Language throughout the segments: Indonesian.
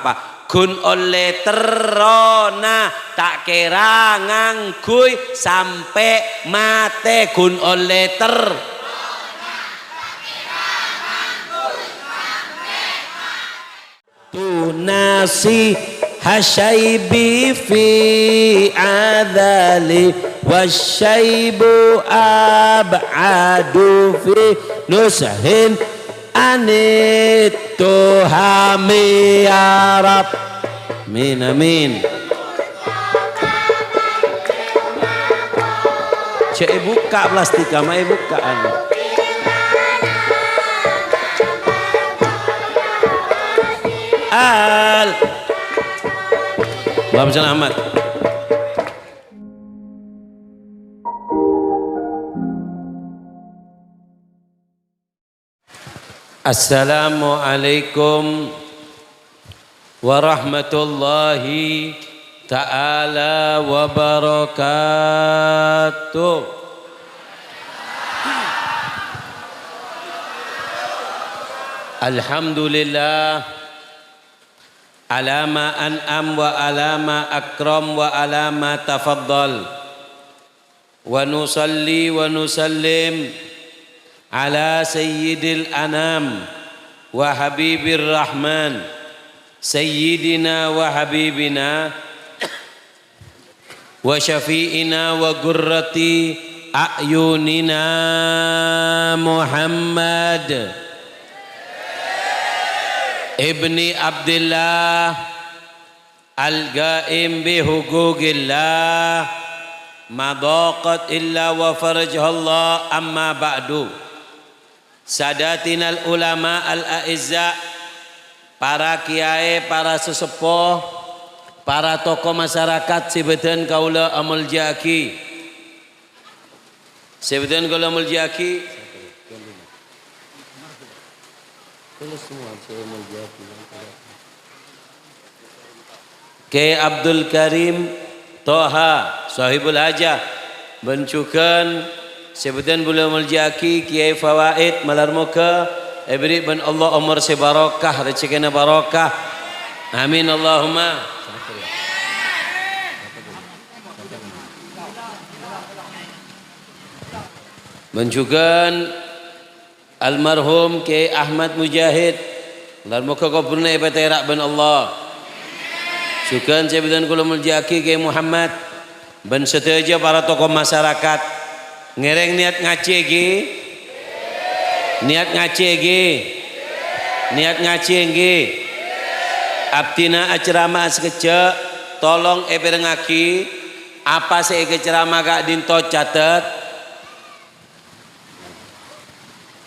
apa kun oleh terona tak kira ngangkui sampai mate kun oleh ter tunasi hasyaibi fi adali wasyaibu ab'adu fi nushin anit tuhami ya Rab. Amin amin. Cek buka plastik mai bukaan. Allahumma shalli Ahmad. Assalamualaikum warahmatullahi ta'ala wabarakatuh. Alhamdulillah alama an'am wa alama akram wa alama tafaddal wa nusalli wa nusallim ala sayyidil anam wa habibir rahman sayyidina wa habibina wa syafi'ina wa gurrati a'yunina Muhammad ibni Abdullah al-ga'im bihugugillah madaqat illa wa farajhallah amma ba'du. Sadatinal ulama al-a'izza, para kiai, para sesepuh, para tokoh masyarakat sebetan kaula amul jaki. Sebetan kaula amul jaki. Kiai Abdul Karim Toha sahibul hajah bencukan sebutan beliau muljaki Kiai Fawaid malar muka ibri ban Allah umur sebarakah rezekina barakah amin Allahumma. Bencukan almarhum Kiai Ahmad Mujahid malar muka kuburna ibadah ban Allah. Syukur sebutan kula muljaki Kiai Muhammad ban seteja para tokoh masyarakat ngereng niat ngaji ge niat ngaji ge niat ngaji ge abdina acerama sekejap tolong eberengaki apa sih ceramah gak dinto catet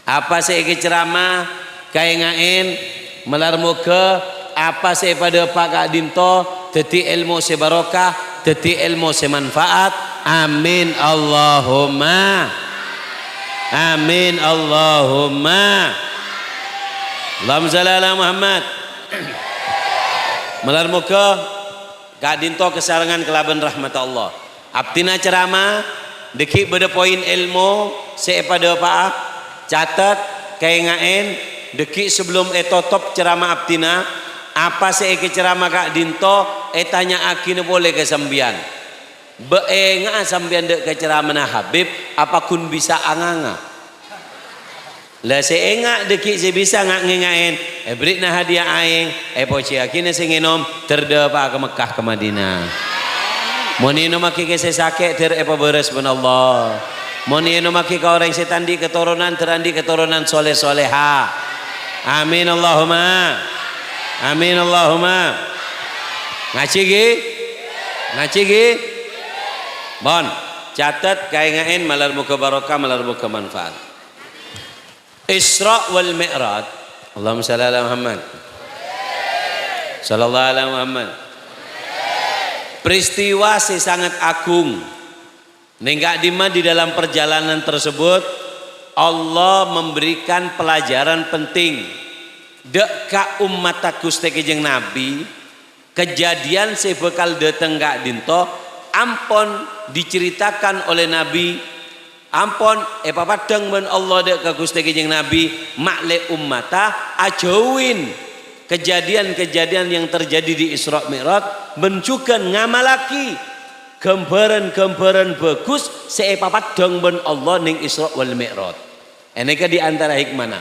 apa sih ceramah kaya ngain melar muka apa sih pada Pak Kak Dinto teti ilmu sebarokah teti ilmu semanfaat amin Allahumma amin Allahumma Allahumma shalli ala Muhammad. Melar muka Kak Dinto kesarangan kelaban rahmat Allah abtina ceramah deki pada poin ilmu sepada Pak catat kaya ngain deki sebelum etotop ceramah abtina apa sih ceramah Kak Dinto tanya akina boleh ke sambian beenga sambian dek ke ceramah Habib apakun bisa anganga lah seenga deki se bisa ngak ngengain beri na hadiah aing poci akina senginom terdepa ke Mekah ke Madinah monino maki ke sesake ter beres ben Allah monino maki ka orang setandi keturunan terandi keturunan soleh soleha amin Allahumma amin Allahumma. Ngaji ge bon catat kaingain malar muka barokah malar muka manfaat. Isra wal Mi'raj Allahumma shalli ala Muhammad sallallahu alaihi Muhammad peristiwa sangat agung nenggak dima di dalam perjalanan tersebut Allah memberikan pelajaran penting dek ka umat Gusti Kanjeng Nabi kejadian sebekal dateng Kak Dinto ampon diceritakan oleh Nabi ampon papadang men Allah dek ka Gusti Kanjeng Nabi makle ummata ajauin kejadian-kejadian yang terjadi di Isra Mi'raj menunjukkan ngamalaki gambaran-gambaran bagus sepapat dong ben Allah ning Isra wal Mi'raj. Eneka di antara hikmana.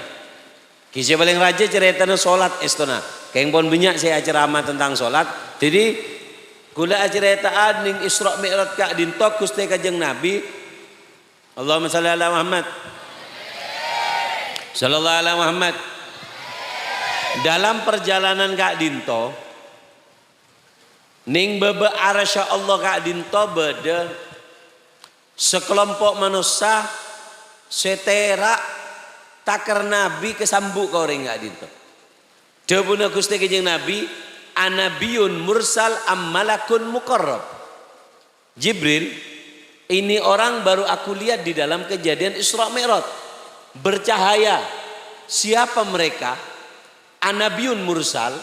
Kisah paling raja ceritanya solat estona. Keng pon banyak saya ceramah tentang solat. Jadi kula ceritaan ning Isra Mi'raj ka dinto Gusti Kanjeng Nabi. Allahumma shalli ala Muhammad. Sallallahu alaihi Muhammad. Dalam perjalanan Kak Dinto ning bebe arasya Allah Kak Dinto beda sekelompok manusia setera takar Nabi kesambuk kau orang Kak Dinto. Dawuh Gusti Kanjeng Nabi, anabiyun mursal ammalakun muqarrab. Jibril, ini orang baru aku lihat di dalam kejadian Isra Mi'raj. Bercahaya. Siapa mereka? Anabiyun mursal.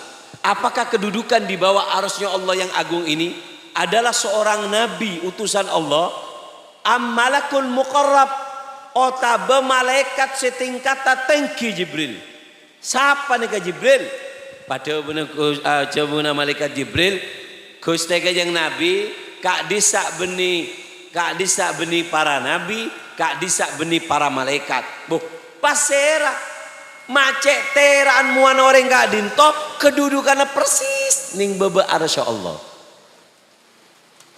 Apakah kedudukan di bawah arasnya Allah yang agung ini adalah seorang nabi utusan Allah? Ammalakun muqarrab, otabe malaikat setingkat tinggi Jibril. Siapa nih Jibril? Pada benar malaikat Jibril Gusti Kanjeng Nabi kak disak beni para nabi, kak disak beni para malaikat. Buh, pasera macet teraan muan orang kak dinto kedudukannya persis ning bebe arsy Allah.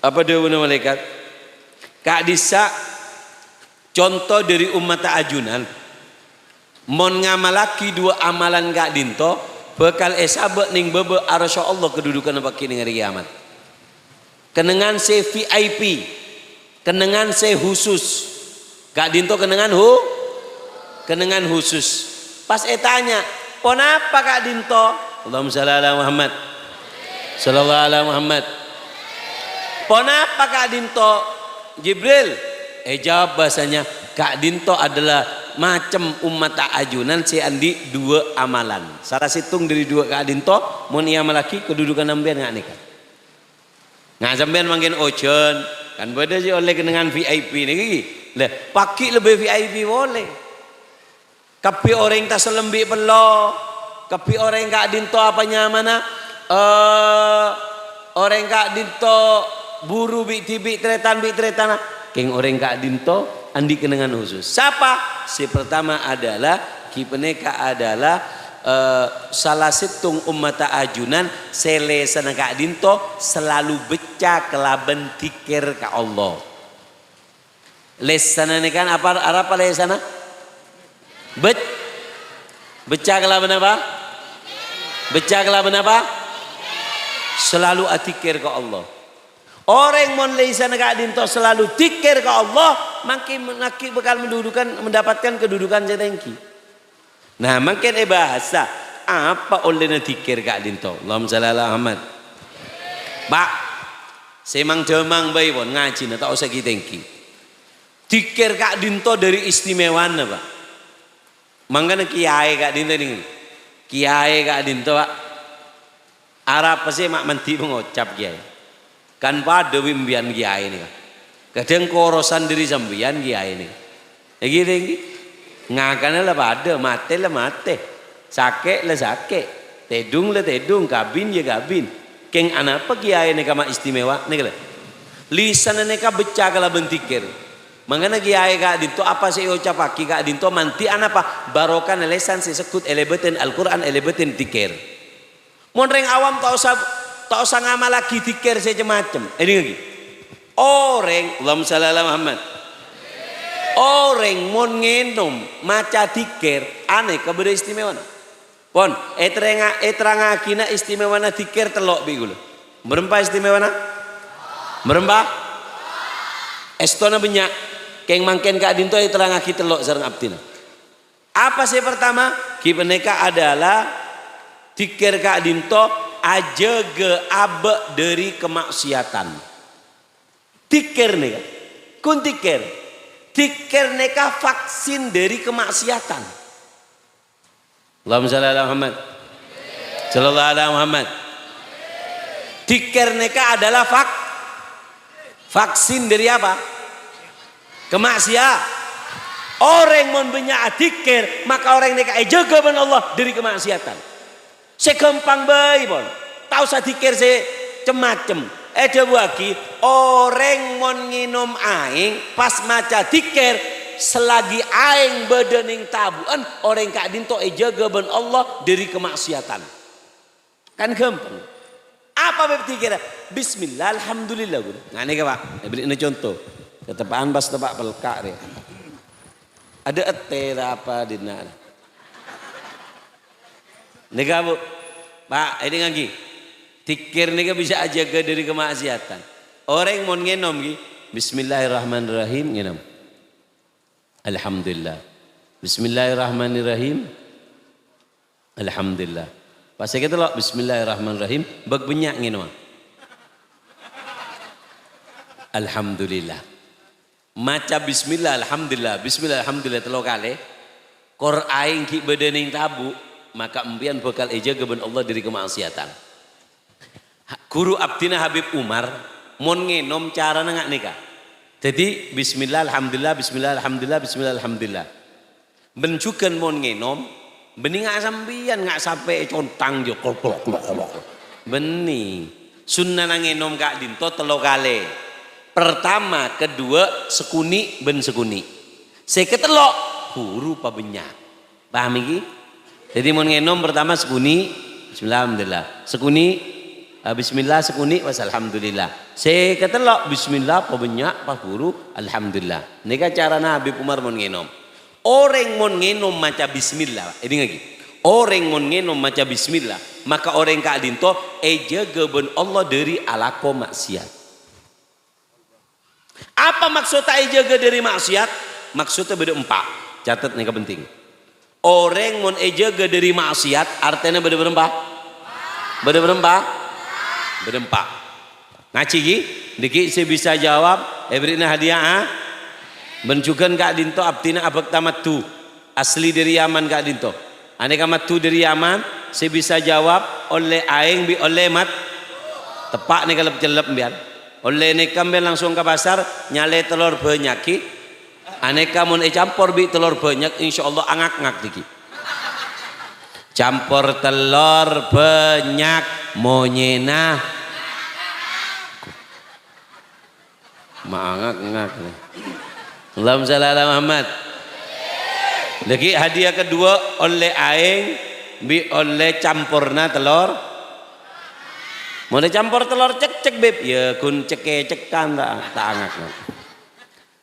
Apa dia benar malaikat? Kak disak contoh dari umat ajunan. Mon ngamalaki dua amalan kak dinto bakal esabe ning bebe arsy Allah kedudukannya pakai ning hari kiamat. Kenengan se VIP, kenengan se khusus. Kak Dinto kenengan kenengan khusus. Pas tanya, pon apa Kak Dinto? Allahumma shalli ala Muhammad. Sallallahu alaihi Muhammad. Pon apa Kak Dinto? Jibril. Jawab bahasanya, Kak Dinto adalah macam umat ajunan si andi dua amalan. Salah situng dari dua Kak Dinto, mun ia malaki kedudukan nambian enggak nikah. Nggak sampean mangkin ojon kan beda sih oleh dengan VIP nih lah pakai lebih VIP boleh tapi orang tak selembik belo tapi orang Kak Dinto apa nyamana orang Kak Dinto buru bik tretan keng orang Kak Dinto andi kenangan khusus siapa si pertama adalah kipeneka adalah salah situng umat ajunan selesana Kak Dinto selalu beca kelaban tikir ka Allah. Lesana ini kan apa lesana? Beca kelaban apa? Beca kelaban apa? Selalu atikir ka Allah. Orang mon lesana Kak Dinto selalu tikir ka Allah, makin bakal mendapatkan kedudukan setinggi. Nah makin bahasa apa oleh tikir Kak Dinto. Allahumma shalli ala Muhammad. Pak, semang demang bayi pun ngaji tak usah kitengki. Tikir Kak Dinto dari istimewaan Pak. Mangkana kiai Kak Dinto ini. Kiai Kak Dinto Pak. Arab pasti mak menti mengucap kiai. Kan pada wimbian kiai ini. Kadang korosan diri sambian kiai ini. Gitu. Ngakana lah pada mate lah mate sakit lah sakit tedung lah tedung kabin ya kabin keng anapa kiai neka mak istimewa neka lisan neka beca kala bentikir mangana kiai Kak Dinto apa sih ucap aki Kak Dinto manti anapa barokan lesan si sekut elebetin Al-Quran elebetin tikir monreng awam tak usah ngamal lagi tikir macam ini lagi orang Allahumma shalli ala Muhammad. Orang mon ngenom maca tikir aneh kebedo istimewa. Pon terangakina istimewa tikir telok bigul. Berempa istimewa na? Berempa? Estona banyak. Keng mangken Kak Dinto terangaki telok sareng abdina. Apa sih pertama? Kipeneka adalah tikir Kak Dinto aja ge abe dari kemaksiatan. Tikir nih, kun tikir. Tikir neka vaksin dari kemaksiatan. Allahumma shalli ala Muhammad. Sallallahu alaihi Muhammad. Tikir neka adalah vaksin dari apa? Kemaksiatan. Orang mau banyak tikir maka orang neka jaga Allah dari kemaksiatan. Saya gampang bae pon. Tahu saya dikir saya cemacem. Ada lagi orang mon nginom aing pas maca dikir selagi aing bedening tabuan orang kak dinto jaga ben Allah dari kemaksiatan. Kan gampang. Apa berarti kira? Bismillah, alhamdulillah. Ngane ka Pak? Beri ini contoh. Ketepaan pas tebak pelkak deh. Ada ete apa dina. Nika Bu. Pak, ini lagi. Tikir nika bisa aja ke dari kemaksiatan. Orang mau ngenom ki, bismillahirrahmanirrahim ngenom. Alhamdulillah. Bismillahirrahmanirrahim. Alhamdulillah. Pas saya kata lo bismillahirrahmanirrahim, bag benyak ngenom. Alhamdulillah. Maca bismillah alhamdulillah, bismillah alhamdulillah telo kali. Kor aing ki bedening tabu, maka empian bakal eja geben Allah dari kemaksiatan. Guru abdina Habib Umar mon ngenom cara nengak nikah. Jadi bismillah alhamdulillah, bismillah alhamdulillah, bismillah alhamdulillah. Bencukan mon ngenom, bening ngak sampian ngak sampai contang jo kolok. Bening. Sunnah ngenom kak dinto telo kali. Pertama, kedua, sekuni ben sekuni. Saya ketelok huru pa benyak. Paham iki? Jadi mon ngenom pertama sekuni, bismillah alhamdulillah. Sekuni bismillah sekuni was alhamdulillah. Saya ketelok bismillah pa benyak pa huru alhamdulillah. Nika cara Nabi Umar mon ngenom. Orang mon ngenom maca bismillah. Ini lagi. Orang mon ngenom maca bismillah, maka orang kak dinto eja geben Allah dari alako maksiat. Apa maksudnya jaga dari maksiat? Maksudnya beda empat. Catat nih penting. Orang mon jaga dari maksiat artinya beda berempat. Beda berempat. Beda empat. Ngaci gi, diki saya bisa jawab. Berinya hadiah. Bencukan kak dinto abtina abak tamattu. Asli dari Yaman kak dinto. Aneka matu dari Yaman. Saya bisa jawab oleh aing bi oleh mat. Tepak nih kalau celep biar. Oleh neka langsung ke pasar nyale telur banyak ki. Aneka mun campur bi telur banyak insyaallah angak-angak diki. Campur telur banyak monyena. Maangak-angak. Allahumma shalli ala Muhammad. Lagi hadiah kedua oleh aing bi oleh campurna telur. Mau campur telur cek beb ya kun cekan tak angak.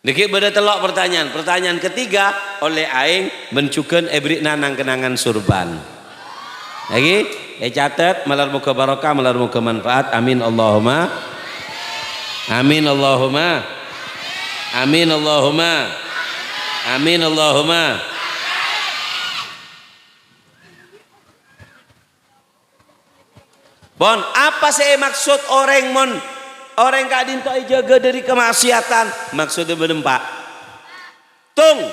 Dikit beda telok pertanyaan ketiga oleh aing bencukan ebrik nanang kenangan surban. Lagi catat malar muka barokah malar muka manfaat amin Allahumma amin Allahumma amin Allahumma amin Allahumma. Bon, apa sih maksud orang kak dinto jaga dari kemaksiatan? Maksudnya berempat. Tung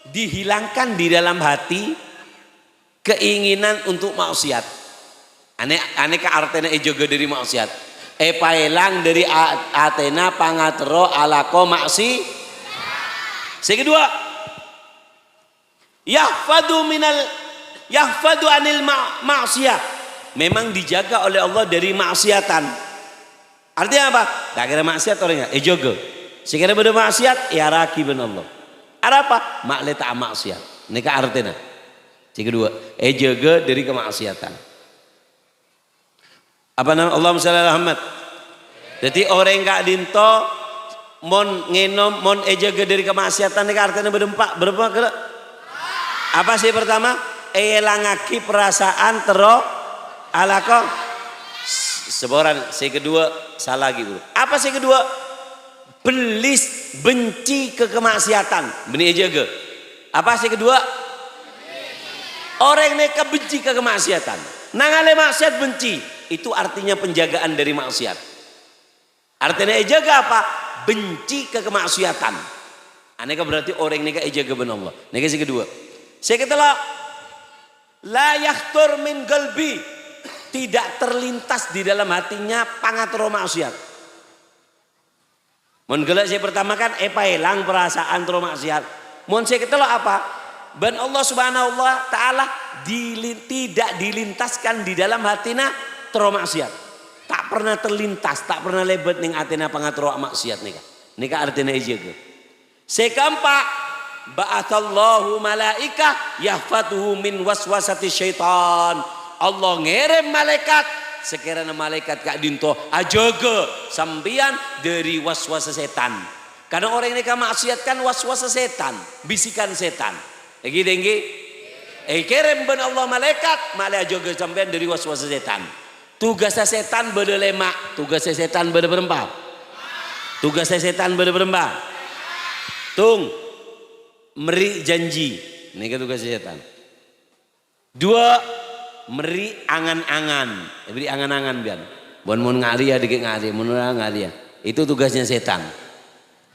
dihilangkan di dalam hati keinginan untuk maksiat. Aneh ke artena jaga dari maksiat. Paelang dari atena pangatro alako maksi. Yang kedua, yahfadu anil maksiat. Memang dijaga oleh Allah dari maksiatan. Artinya apa? Tak kira maksiat orangnya, jaga. Sekira beda maksiat, ya raki ben Allah. Ada apa? Maklum tak maksiat. Ini artinya. Yang kedua, jaga dari kemaksiatan. Apa nama Allahumma shalli ala Muhammad. Jadi orang kak dinto mon ngenom mon jaga dari kemaksiatan ini artinya berapa kira? Apa sih pertama? Elangaki perasaan alako seboran. Saya kedua salah gitu. Apa saya kedua? Benci ke kemaksiatan. Benih jaga. Apa saya kedua? Orang neka benci ke kemaksiatan. Nangale maksiat benci. Itu artinya penjagaan dari maksiat. Artinya jaga apa? Benci ke kemaksiatan. Aneka berarti orang neka jaga benar Allah. Neka saya kedua. Saya kata la yakhtur min qalbi. Tidak terlintas di dalam hatinya pangatro maksiat. Mun geuleuh saya pertama kan elang perasaan tro maksiat. Mun saya ketelok apa? Ben Allah subhanahu wa ta'ala tidak dilintaskan di dalam hatina tero maksiat. Tak pernah terlintas, tak pernah lebet ning hatina pangatro maksiat nika. Nika artinya ieu. Sekampak ba'atsallahu malaika yahfatuhu min waswasati syaitan. Allah ngirim malaikat, sekiranya malaikat Kak Dinto ajaga sampeyan dari waswasa setan. Karena orang ini maksiat kan waswasa setan, bisikan setan. Lagi tinggi, kirim ben Allah malaikat, malah jaga sampean dari waswasa setan. Tugasnya setan beda lema, tugasnya setan beda berempat. Tugasnya setan beda berempat. Tung, meri janji, ini kan tugasnya setan. Dua, meri angan-angan, beri angan-angan biar. Bon mun ngaria dikit ngaria, mun ngaria. Itu tugasnya setan.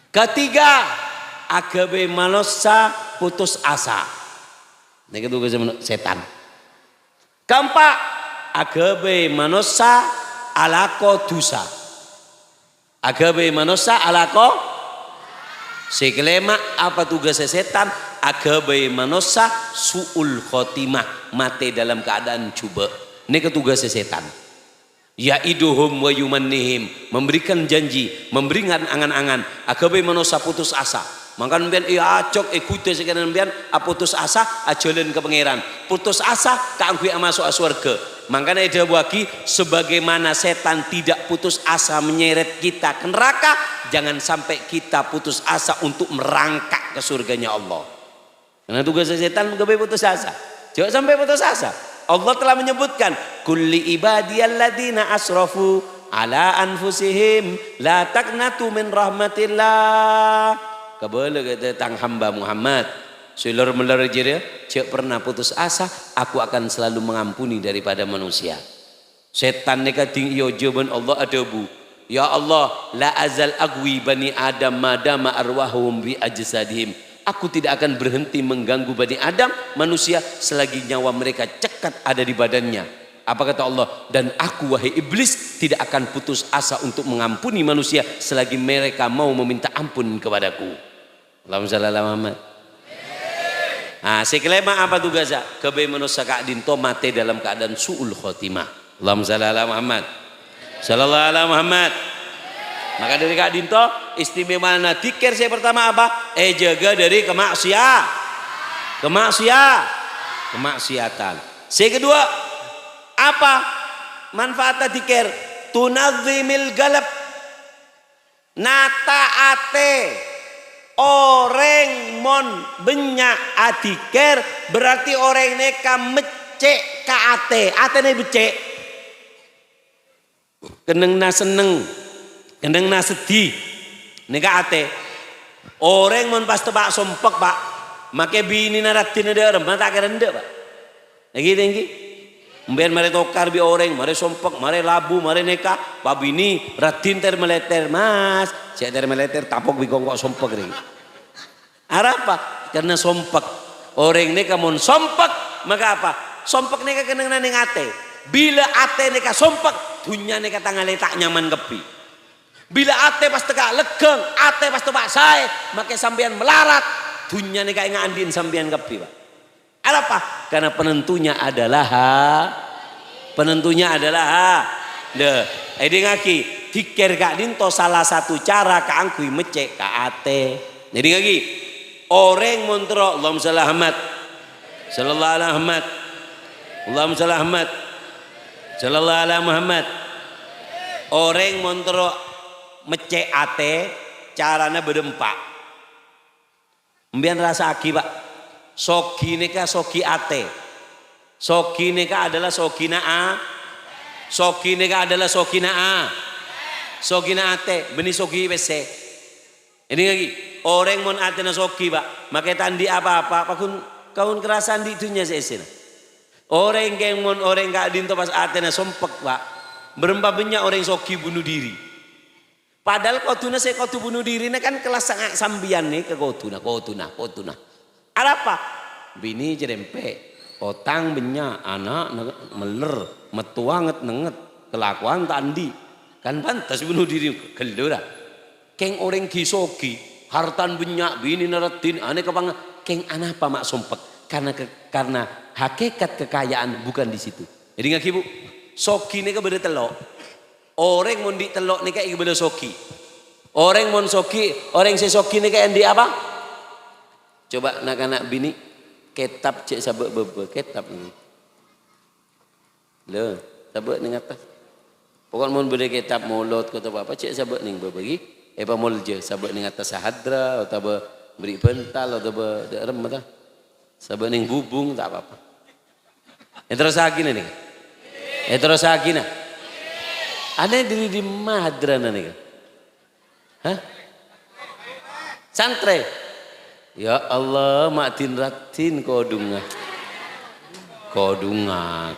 Ketiga, agabe manosa putus asa. Ini itu setan. Keempat, agabe manosa alako dosa. Agabe manosa alako. Sekelima apa tugasnya setan? Agabe manosa suul khotimah, mati dalam keadaan coba. Ini tugasnya setan. Ya'iduhum wa yumannihim, memberikan janji, memberikan angan-angan, agabe manusia putus asa. Maka mbian acok ikuti sekian mbian putus asa ajalan ke pangeran. Putus asa kaangkui masuk surga. Makanya ada wagi sebagaimana setan tidak putus asa menyeret kita ke neraka, jangan sampai kita putus asa untuk merangkak ke surganya Allah. Karena tugas setan agabe putus asa. Jangan sampai putus asa. Allah telah menyebutkan kulli ibadiyalladzina asrafu ala anfusihim la taqnatu min rahmatillah. Kabala kata tang hamba Muhammad sulur meler jere cek pernah putus asa, aku akan selalu mengampuni daripada manusia. Setan neka ting iyo jawaban Allah adabu. Ya Allah, la azal agwi bani Adam madama arwahum bi ajsadihim. Aku tidak akan berhenti mengganggu Bani Adam manusia selagi nyawa mereka cekat ada di badannya. Apa kata Allah? Dan aku wahai iblis tidak akan putus asa untuk mengampuni manusia selagi mereka mau meminta ampun kepadaku. Allahumma shalli ala Muhammad. Nah, sekelima apa tugasnya? Kebe manusia Kak Dinto mati dalam keadaan su'ul khotimah. Allahumma shalli ala Muhammad. Sallallahu ala Muhammad. Maka dari Kak Dinto istimewa dzikir saya pertama apa? Jaga dari kemaksiatan. Saya kedua apa? Manfaat dzikir tunazimil galab. Nata ate orang mon benyak adikir berarti orang neka mecek ka ate ne becek. Keneng na seneng. Kendeng na sedih nega ate orang mon pas tebak sompek pak make bini naratin ada remah tak kerende pak lagi tinggi mbiar mare tokar bi orang mare sompek mare labu mare neka pak bini ratin ter meleter mas cek ter meleter tapok bi kok sompek ring apa karena sompek orang neka mon sompek maka apa sompek neka kendeng na ning ate bila ate neka sompek dunya neka tanggal tak nyaman kepi. Bila ate pas teka legeng, ate pas tebak sae, make sampean melarat, dunya nih kayak ngandin sampean kepi, Pak. Apa? Karena penentunya adalah ngaki dikir Kak Dinto salah satu cara kaangkui mecek ka ate. Jadi ngaki orang montro Allahumma shalli Muhammad sallallahu alaihi Muhammad Allahumma shalli Muhammad sallallahu alaihi Muhammad orang montro mecek ate caranya berempat. Mbian rasa aki pak. Sogi neka sogi ate. Sogi neka adalah sogina a. Sogi neka adalah sogina a. Sogina ate benih sogi bese. Ini lagi orang mon ate na sogi pak. Makai tandi apa-apa. Kaun kerasan di dunia sesin. Orang yang mon orang Kak Dinto pas ate na sompek pak. Berempat banyak orang sogi bunuh diri. Padahal koduna saya kodu bunuh diri kan kelas sangat sambian nih ke koduna. Apa? Bini jerempe, otang benya, anak meler, metuanget nenget, kelakuan tandi, kan pantas bunuh diri gelora. Keng orang kisoki, hartan benya, bini naratin, aneh kepang, keng anapa mak sompek karena hakikat kekayaan bukan di situ. Jadi nggak ibu soki nih beda telok orang mau di telok nih kayak beda soki orang mau soki orang si soki nih kayak di apa coba anak-anak bini kitab cek sabek bebe kitab ini lo sabek nih atas pokoknya mau beda kitab mulut kata apa cek sabek nih bebe apa mulje sabek ning atas sahadra atau beri pental atau derem atau sabek ning bubung tak apa-apa. Terus lagi nih. Terus lagi nah. Ada diri di madrana nih. Hah? Santre. Ya Allah matin ratin kodunga. Kodunga.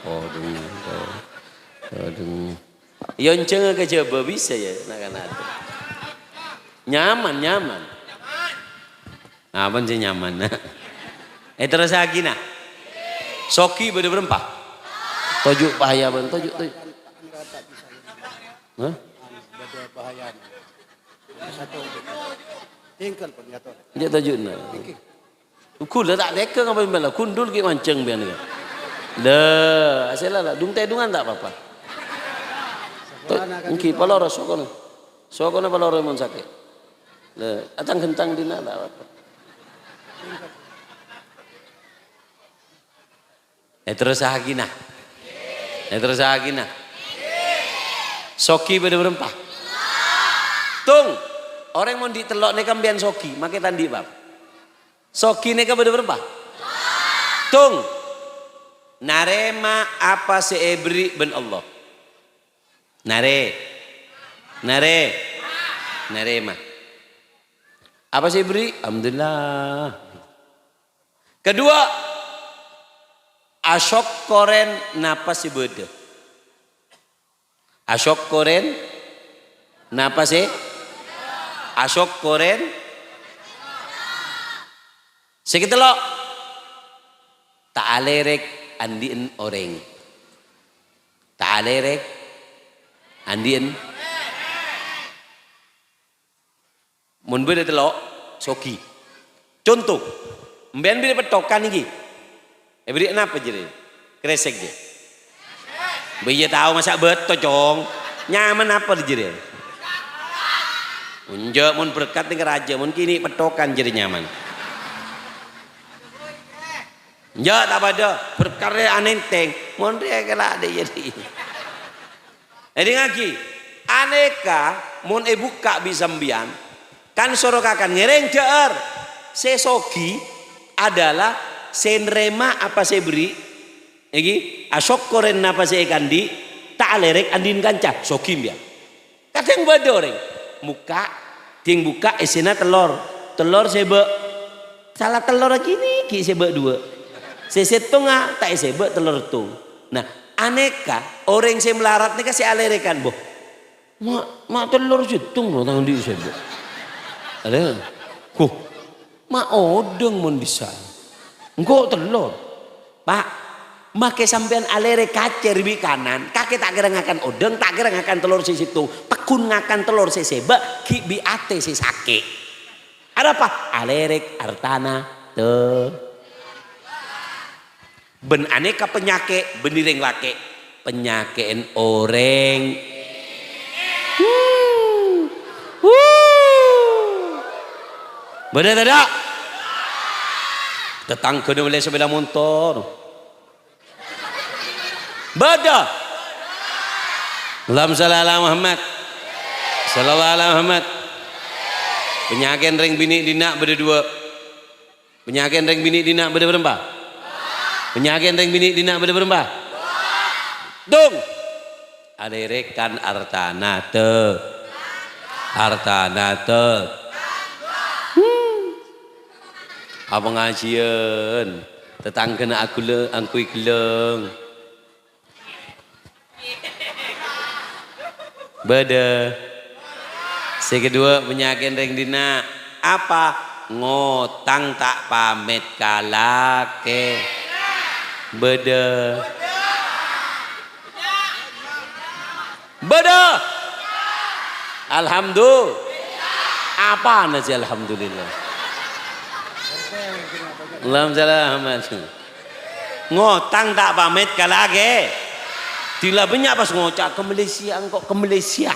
Yonceng ke coba bisa ya nak-nak. Nyaman. Apa sih nyaman? Terus lagi nah. Soki beda berempah. Tojuk bahaya bang, tojuk. Hah? Beda bahaya. Satu. Tinggal pun ya toh. Dia tojuk nah. Kul tak deka apa bala kundul ki manceng bian ni. Dah, asalah dung tedungan tak apa-apa. Mungkin paloro sokono. Sokono paloro mon sakit. Le, atang kentang dina tak apa. Terus lagi nah. Terus lagi nah. Soki beda berempah. Tung. Orang mau ditelok nih kambian soki, makai tandi bab. Soki nih beda berempah. Tung. Narema apa seebri ben Allah. Narema. Apa sih beri? Alhamdulillah. Kedua, asyok koren napa sih beda? Asyok koren napa sih? Asyok koren. Sekitar lo. Tak alerek andien orang. Tak alerek andien. Mun beda telok soki. Contoh, mbian beda petokan iki. Beri kenapa jadi? Kresek dia. Biar tahu masak beto cong. Nyaman apa jadi? Unjuk mun berkat dengan raja, mun kini petokan jadi nyaman. Ya tak ada berkarya anenteng, mun dia kelak ada jadi. Jadi ngaki, aneka mun buka bisa mbian. Kan sorokakan ngereng cer sesogi adalah senrema apa saya beri iki asok koren apa saya kandi tak lerek andin kanca sokim ya kadang beda orang muka ting buka esena telur sebe salah telur lagi nih ki sebe dua sesetunga tak sebe telur tung nah aneka orang saya melarat nih kasih alerekan boh mak telur situng loh tangan di sebe ada, mak odeng mun bisa, engkau telur, pak, make sampean alere kacer bi kanan, kakek tak kira ngakan odeng, tak kira ngakan telur si situ, tekun ngakan telur si seba, ki bi ate si sake, ada apa? Alerek artana te, ben aneka penyakit, benireng lake, penyakitan orang. Benar tidak? Tetang kena boleh sepeda motor. Beda. Allahumma shalli ala Muhammad. Sallallahu alaihi Muhammad. Penyakitan ring bini dina berdua. Penyakitan ring bini dina berapa? Penyakitan ring bini dina berapa? Dong. Ada rekan artana te. Apa ngajian tetangga aku angkui geleng beda sekedua penyakit ring dina apa ngotang tak pamit kalake beda alhamdulillah apa nasi alhamdulillah Jangan. Selamat. Ngotang tak pamit kalage. Tila banyak pas ngocak ke Malaysia engkau ke Malaysia.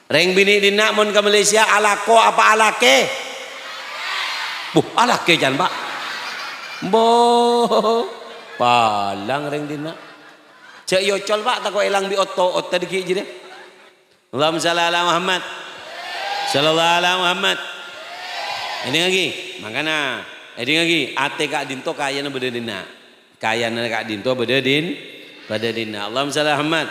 Reng bini dina mun ke Malaysia alako apa alake? Alake jan Pak. Palang reng dina. Cek yocol Pak tak kau elang bi oto dikit je deh. Allahumma shalli ala Muhammad. Sallallahu alaihi Muhammad. Ini lagi, makanya ini lagi ate kak dinto kayana beda dina. Kayana kak dinto beda pada dina. Allahumma shalli ala Muhammad.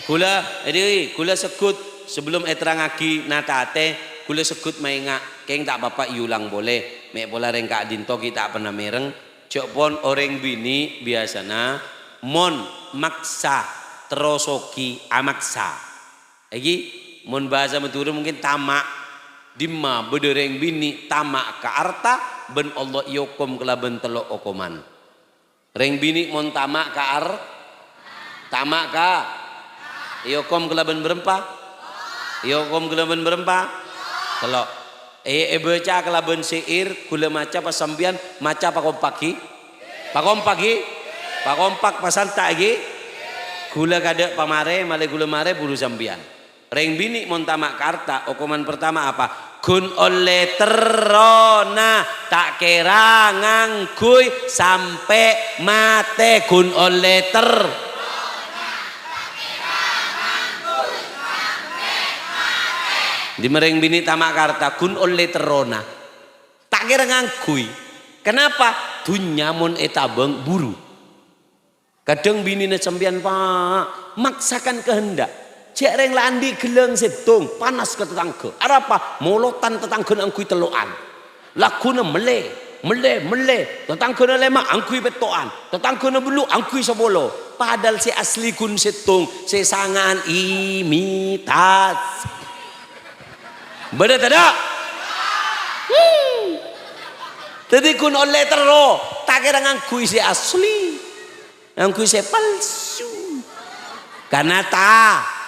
Kula sekut sebelum terangaki nata ate, kula sekut mainga keng tak bapak iulang boleh. Mek bola reng kak dinto kita pernah mereng. Cok pon orang bini biasana mon maksa terosoki amaksa. Lagi mon bahasa Madura mungkin tamak dimma bedereng bini tamak ka arta ben Allah yokom kelaben telok okoman. Reng bini mon tamak ka tamak ka yokom kelaben berempa. Yokom kelaben berempa. Telok. Baca kelaben seir kula maca pas sambian maca pakompaki. Pakompak pasanta lagi. Kula kada pamare male kula mare bulu sambian. Reng bini mon tamak karta okoman pertama apa? Kun oleh terona tak kira ngangkui sampai mate kun oleh di mereng bini tamak karta kun oleh terona tak kira ngangkui. Kenapa? Dunya mon etabeng buru. Kadang bini na sambian Pak maksakan kehendak. Cek reng landi geleng setung panas ke tetangga. Apa? Molotan tetangga angkui teloan. Lakuna mele. Tetangga lemak angkui betoan. Tetangga belu angkui sebolo. Padahal si asli kun setung sesangan imitasi. Benar tidak? Tadi kun oleh tero tak kira angkui si asli. Angkui si palsu. Karena tak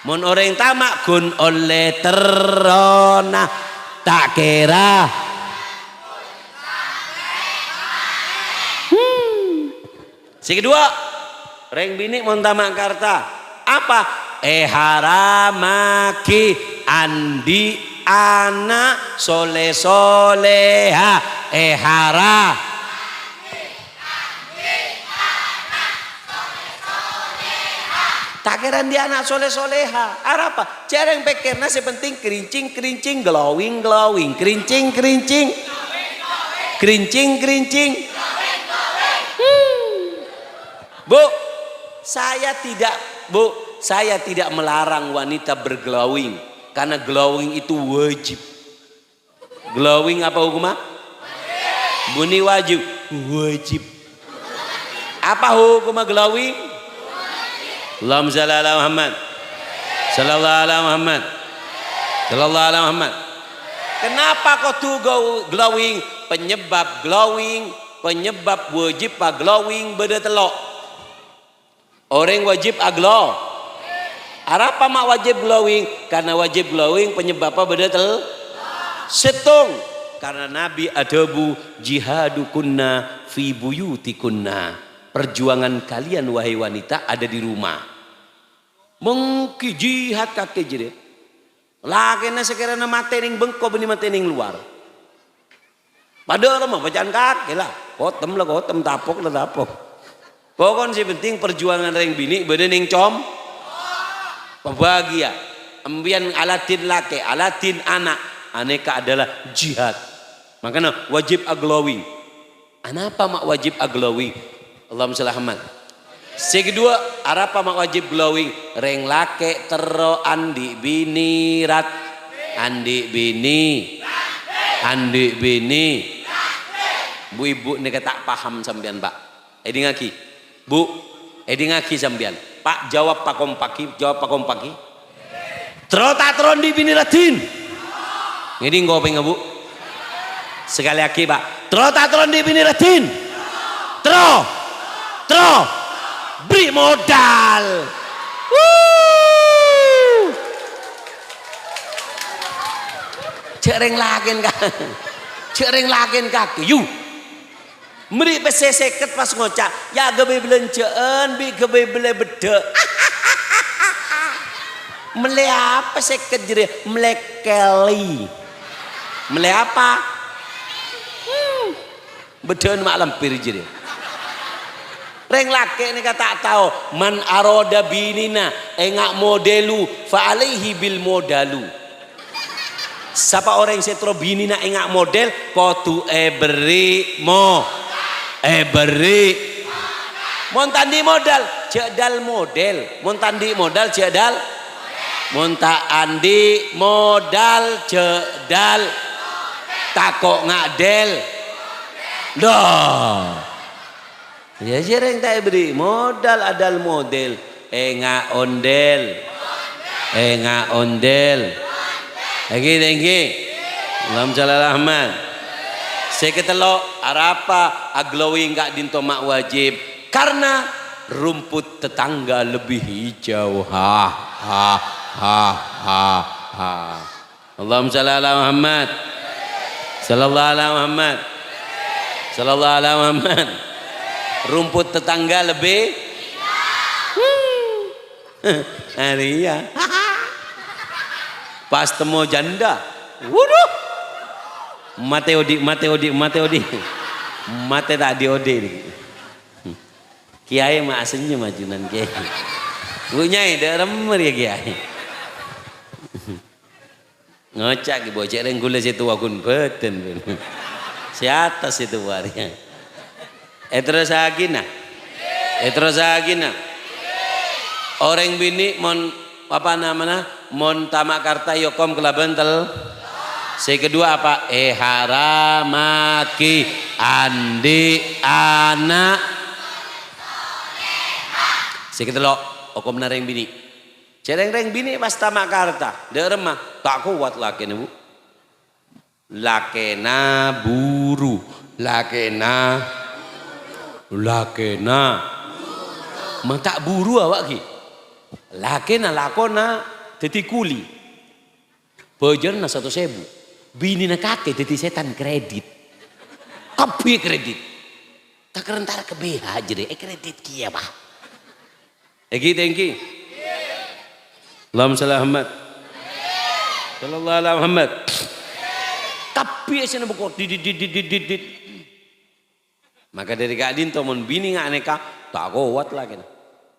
mon orang tamak kun oleh terona tak kira si kedua reng bini mon tamak karta apa haramaki andi anak soleh soleha hara tak kira dia anak soleh soleha. Apa? Cara yang pikirnya sepenting kerincing glowing kerincing. Bu, saya tidak melarang wanita berglowing karena glowing itu wajib. Glowing apa hukumnya? Bunyi wajib. Apa hukumnya glowing? Allahumma shalli ala Muhammad. Sallallahu ala Muhammad. Sallallahu ala Muhammad. Kenapa kau tu glowing? Penyebab wajib pa glowing beda telok. Orang wajib aglow. Apa mak wajib glowing? Karena wajib glowing penyebab apa beda setung. Karena Nabi adabu jihadukunna fi buyutikunna. Perjuangan kalian wahai wanita ada di rumah. Mengki jihad kakek jadi. Lagi na sekiranya mati ning bengko beni mati ning luar. Padahal mah bacaan kakek lah. Kotem tapok. Pokoknya si penting perjuangan reng bini beda ning pembahagia. Ambian Aladin laki, Aladin anak. Aneka adalah jihad. Makanya wajib aglowing. Kenapa mak wajib aglowing? Allahumma shalli Muhammad. Si kedua, apa mak wajib glowing? Reng lake tero andi bini rat. Andi bini. Bu ibu ni tak paham sambian Pak. Edi ngaki. Bu, edi ngaki sambian. Pak jawab pakompaki. Tero tak tero andi bini ratin. Ini ngopeng Bu. Sekali lagi Pak. Tero tak tero andi bini ratin. Tero. Beri modal. Cereng lagen kaki. Yu. Meri pese seket pas ngocak, ya gebe belenceen, bi gebe bele bede. Mele apa seket jadi? Melekeli. Mele apa? Beden mak lampir jadi. Reng laki ni kata tahu man aroda binina engak modelu fa alaihi bil modalu. Siapa orang yang setro binina engak model kotu beri beri montandi modal cedal model montandi modal cedal monta andi modal cedal takok ngadel dah ya sering tak beri modal adal model enggak ondel lagi tinggi Allahumma shalli ala Muhammad. Saya ketelok arapa aglowi enggak dinto mak wajib karena rumput tetangga lebih hijau Allahumma shalli ala Muhammad sallallahu ala Muhammad sallallahu ala Muhammad. Rumput tetangga lebih ya. Pas temu janda waduh mate tak diode kiai mah aslinya majunan kiai bunyai dah remer ya kiai ngocak di bocek reng gula situ wakun beten si atas itu waria terus agina orang bini mon apa namanya mon tamak karta yokom kelaban tel. Saya kedua apa? Haramaki andi anak. Saya ketelok okom nareng bini. Cereng bini pas tamak karta. Dia remah tak kuat lakena bu. Lakena buru. Lakena. Mata buru awak ki. Lakona teti kuli. Bojon na 1.000. Bini na kakek teti setan kredit. Tapi kredit. Tak kerentar ke BH jadi kredit kia bah. Thank you. Allahumma shalli ala Muhammad. Sallallahu alaihi Muhammad. Tapi esena bukor didit. Maka dari kadin to mon bini ngak neka tak kuat lagi.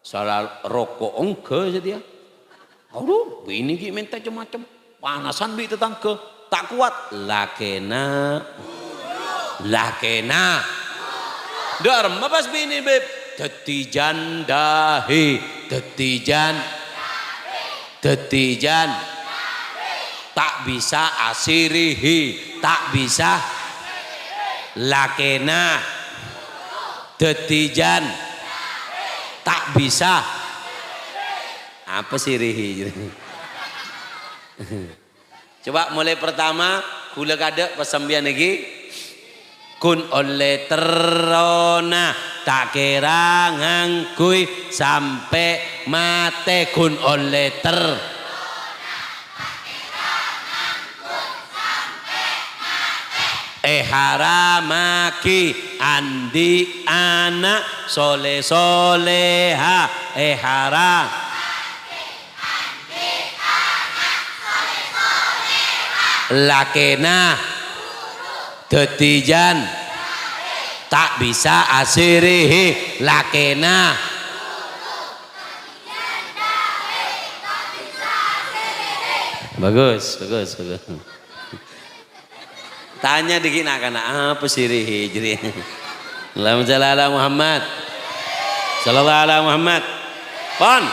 Salah rokok engke sedia. Aduh, bini ki minta macam-macam. Panasan bi tetangga tak kuat. Lakena. Dar pas bini beb. Tetijan dahi. Tetijan. Tak bisa asirihi. Tak bisa. Lakena. Tetijan. Tak bisa. Apa sirihi? Coba mulai pertama kula kada pasambian lagi kun oleh terona tak kira ngangkui sampai mate kun oleh ter haramaki andi anak soleh soleha haram lakena tetijan tak bisa asirihi lakena bagus tanya dikit nak apa sirihi jadi Allahumma shalli ala Muhammad sallallahu ala Muhammad pon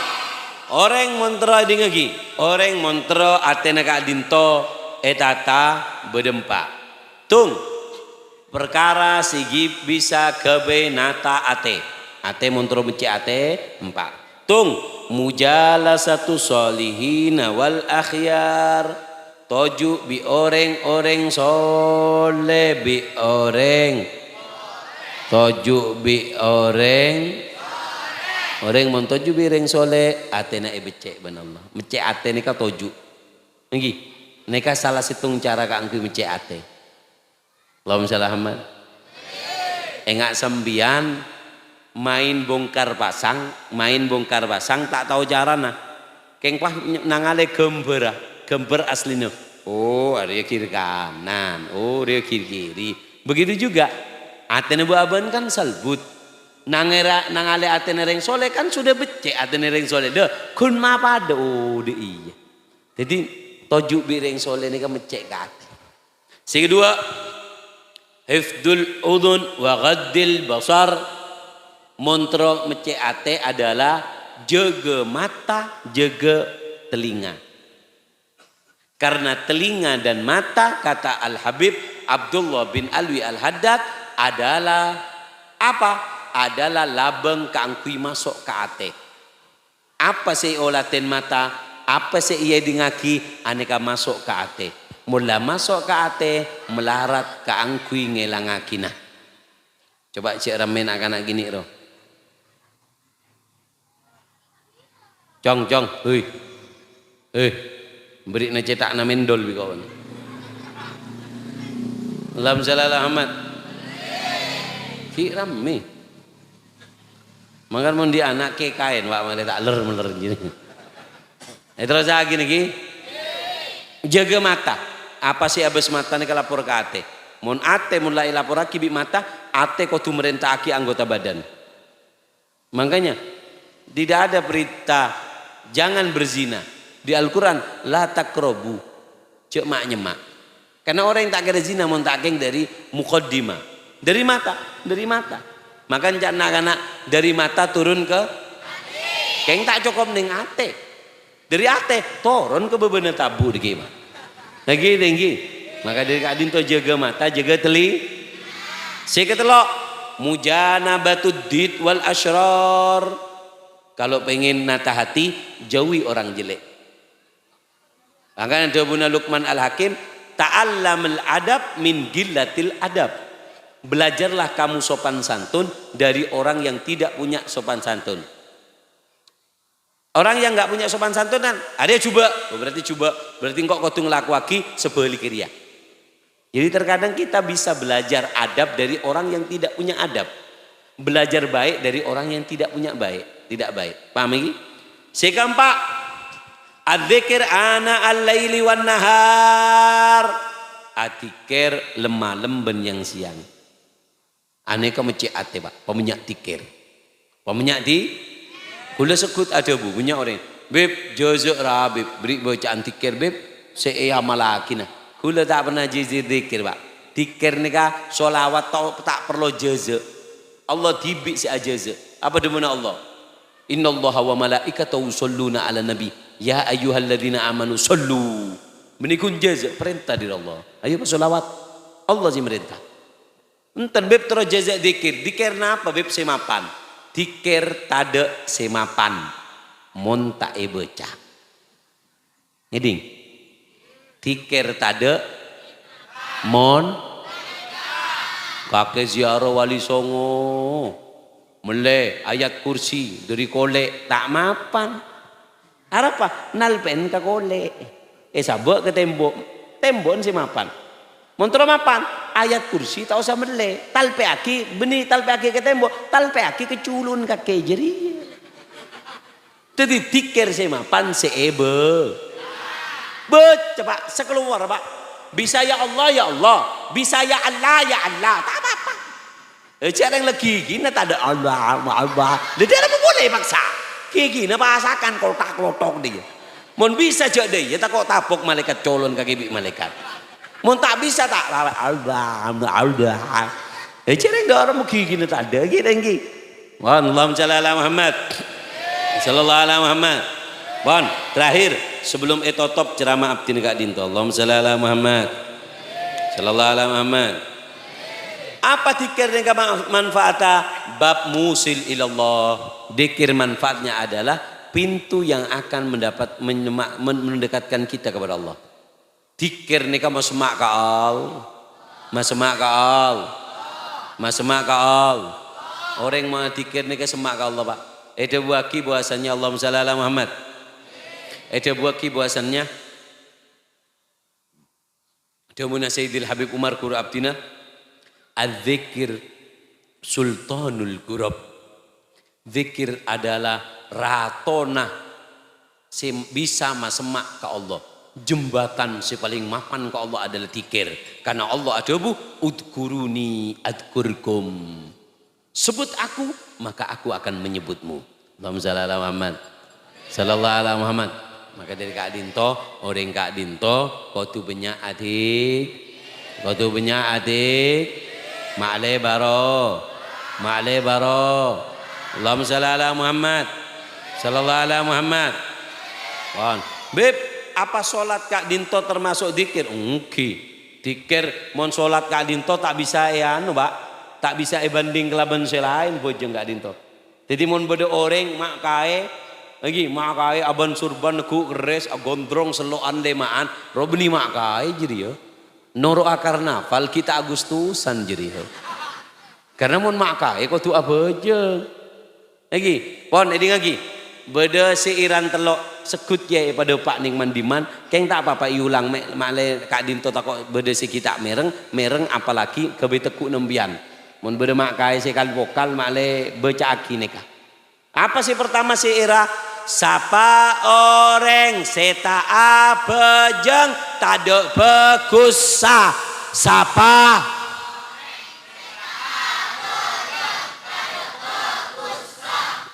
orang montro dingagi orang montro atena ka dinto etata bedempa tung perkara sigi bisa kebe nata ate montro benci ate empat tung mujala satu solihina wal akhyar toju bi orang soleh bi orang toju bi orang montoju bi orang soleh atena becek benallah mecek ate ni ka toju ngi neka salah situng cara ka angku mecek ate Allahumma shalli Muhammad Engak sembian main bongkar pasang tak tahu carana. Keng pas nangale gember aslinya. Oh, ada kiri kanan. Oh, dia kiri. Begitu juga atene bu aban kan selbut. Nangale atene reng soleh kan sudah becek atene reng soleh. Deh, kun ma pada oh de iya. Jadi tojuk bi reng soleh ni kan mecek kat. Sing kedua, hifdul udhun wa ghaddil basar. Montro mecek ate adalah jaga mata, jaga telinga. Karena telinga dan mata, kata Al-Habib Abdullah bin Alwi Al-Haddad, adalah apa? Adalah labeng kangkui masuk ke ate. Apa sih olaten mata? Apa sih ia dingaki? Aneka masuk ke ate. Mula masuk ke ate, melarat ke angkui ngelangakina. Coba cek ramen akan gini roh. Cong, hei, beri na cetak na mendol bi kawan. Allahumma shalli ala Muhammad. Ki rame. Mangkan mon di anak ke kain, wak male tak ler gini. Terus lagi niki. Jaga mata. Apa sih abis mata ni kelapor ke ate? Mon ate mulai lapor aki bi mata, ate kau tu merintah aki anggota badan. Makanya tidak ada perintah jangan berzina. Di Al-Quran, la takrobu, cek mak nyemak. Karena orang yang tak kira zina, mau tak keng dari mukaddimah. Dari mata. Makan anak-anak dari mata turun ke keng tak cukup neng ate. Dari ate turun ke beberapa tabu di kema. Lagi tinggi. Maka dari kadin to jaga mata, jaga teli. Seketelok mujanabatud did wal asyrar. Kalau pengen nata hati, jauhi orang jelek. Makanya Dabuna Luqman Al-Hakim, ta'allamul adab min gillatil adab. Belajarlah kamu sopan santun dari orang yang tidak punya sopan santun. Orang yang nggak punya sopan santun kan, ada coba, berarti kok kotung laku lagi sebalik dia. Jadi terkadang kita bisa belajar adab dari orang yang tidak punya adab. Belajar baik dari orang yang tidak punya tidak baik. Paham ini? Sekeempat, adzikir ana al-laili wan nahar. Atikir lemalem ben yang siang. Aneka mecek ate pak, peminyak tikir. Peminyak di kula sekut ada bu, punya orang. Beb jozok ra beb, beri bacaan tikir beb, seya malakina. Kula tak pernah jizir tikir pak. Tikir nika solawat tak perlu jozok. Allah tibik si ajaza. Apa demana Allah? Innallaha wa malaikatahu yusholluna ala nabi. Ya ayyuhalladzina amanu shollu. Menikun jaza perintah dari Allah. Ayo bersolawat. Allah sih merintah. Enten beb terus jaza dikir. Dikir napa beb semapan? Dikir tade semapan. Mon tak baca. Ngeding. Dikir tade mon kakek ziarah wali songo mele ayat kursi dari kolek tak mapan apa nalpen ke kolek sabuk ke tembok si mapan montro mapan ayat kursi tak usah mele talpe aki benih talpe aki ke tembok talpe aki ke culun kakek jeri jadi tikir si mapan seebe coba sekeluar pak. Bisa ya Allah, bisa ya Allah, tak apa-apa. Cara yang lagi gini tak ada Allah. Dia tidak boleh paksa. Kayak gini pasakan kotak-kotak dia. Mau bisa jadi dia tak kok tapuk malaikat colon kaki malaikat. Mau tak bisa tak Allah. Cara yang orang kayak gini tak ada gini. Allahumma shalli ala Muhammad. Sallallahu alaihi Muhammad. Bon, terakhir sebelum etotop ceramah abdin kak dinto. Allahumma shalli ala Muhammad. Sallallahu alaihi Muhammad. Apa dikir yang manfaatnya? Bab musil ilallah. Dikir manfaatnya adalah pintu yang akan mendekatkan kita kepada Allah. Dikir ni kamu semak kaal. Masemak kaal. Orang mau dikir ni ke semak ka Allah pak. Ada buaki bahasanya Allahumma shalli ala Muhammad. Ada buaki bahasanya Damuna Sayyidil Habib Umar Qura Abdina. Adzikir sultanul ghurab. Zikir adalah ratona bisa masemak ke Allah. Jembatan si paling mapan ke Allah adalah zikir. Karena Allah ada udkuruni adkurkum. Sebut aku maka aku akan menyebutmu. Allahumma shalli ala Muhammad. Sallallahu alaihi Muhammad. Maka dari Kak Dinto, orang Kak Dinto, kau tu banyak adik, ma'ale baro, Allahumma shalli ala Muhammad, sallallahu alaihi Muhammad. Wan, beb, apa solat Kak Dinto termasuk dikir? Oke, dikir, mon solat Kak Dinto tak bisa Pak, tak bisa banding kelaban selain bojeng Kak Dinto. Jadi mon beda orang mak kae. Lagi makai aban surban ku keres gondrong seloan lemaan robni makai jadi ya noro akar nafal kita Agustusan jadi ya karena mon makai kau tu apa aja lagi pon ini lagi beda seiran telok sekut ya pada Pak Ning Mandiman keng tak apa-apa iulang male Kak Dinto takok beda si kita mereng apalagi kebeteku nembian mon beda makai sekali vokal male baca aki neka. Apa sih pertama si Ira? Sapa orang seta abejeng taduk begusa. Sapa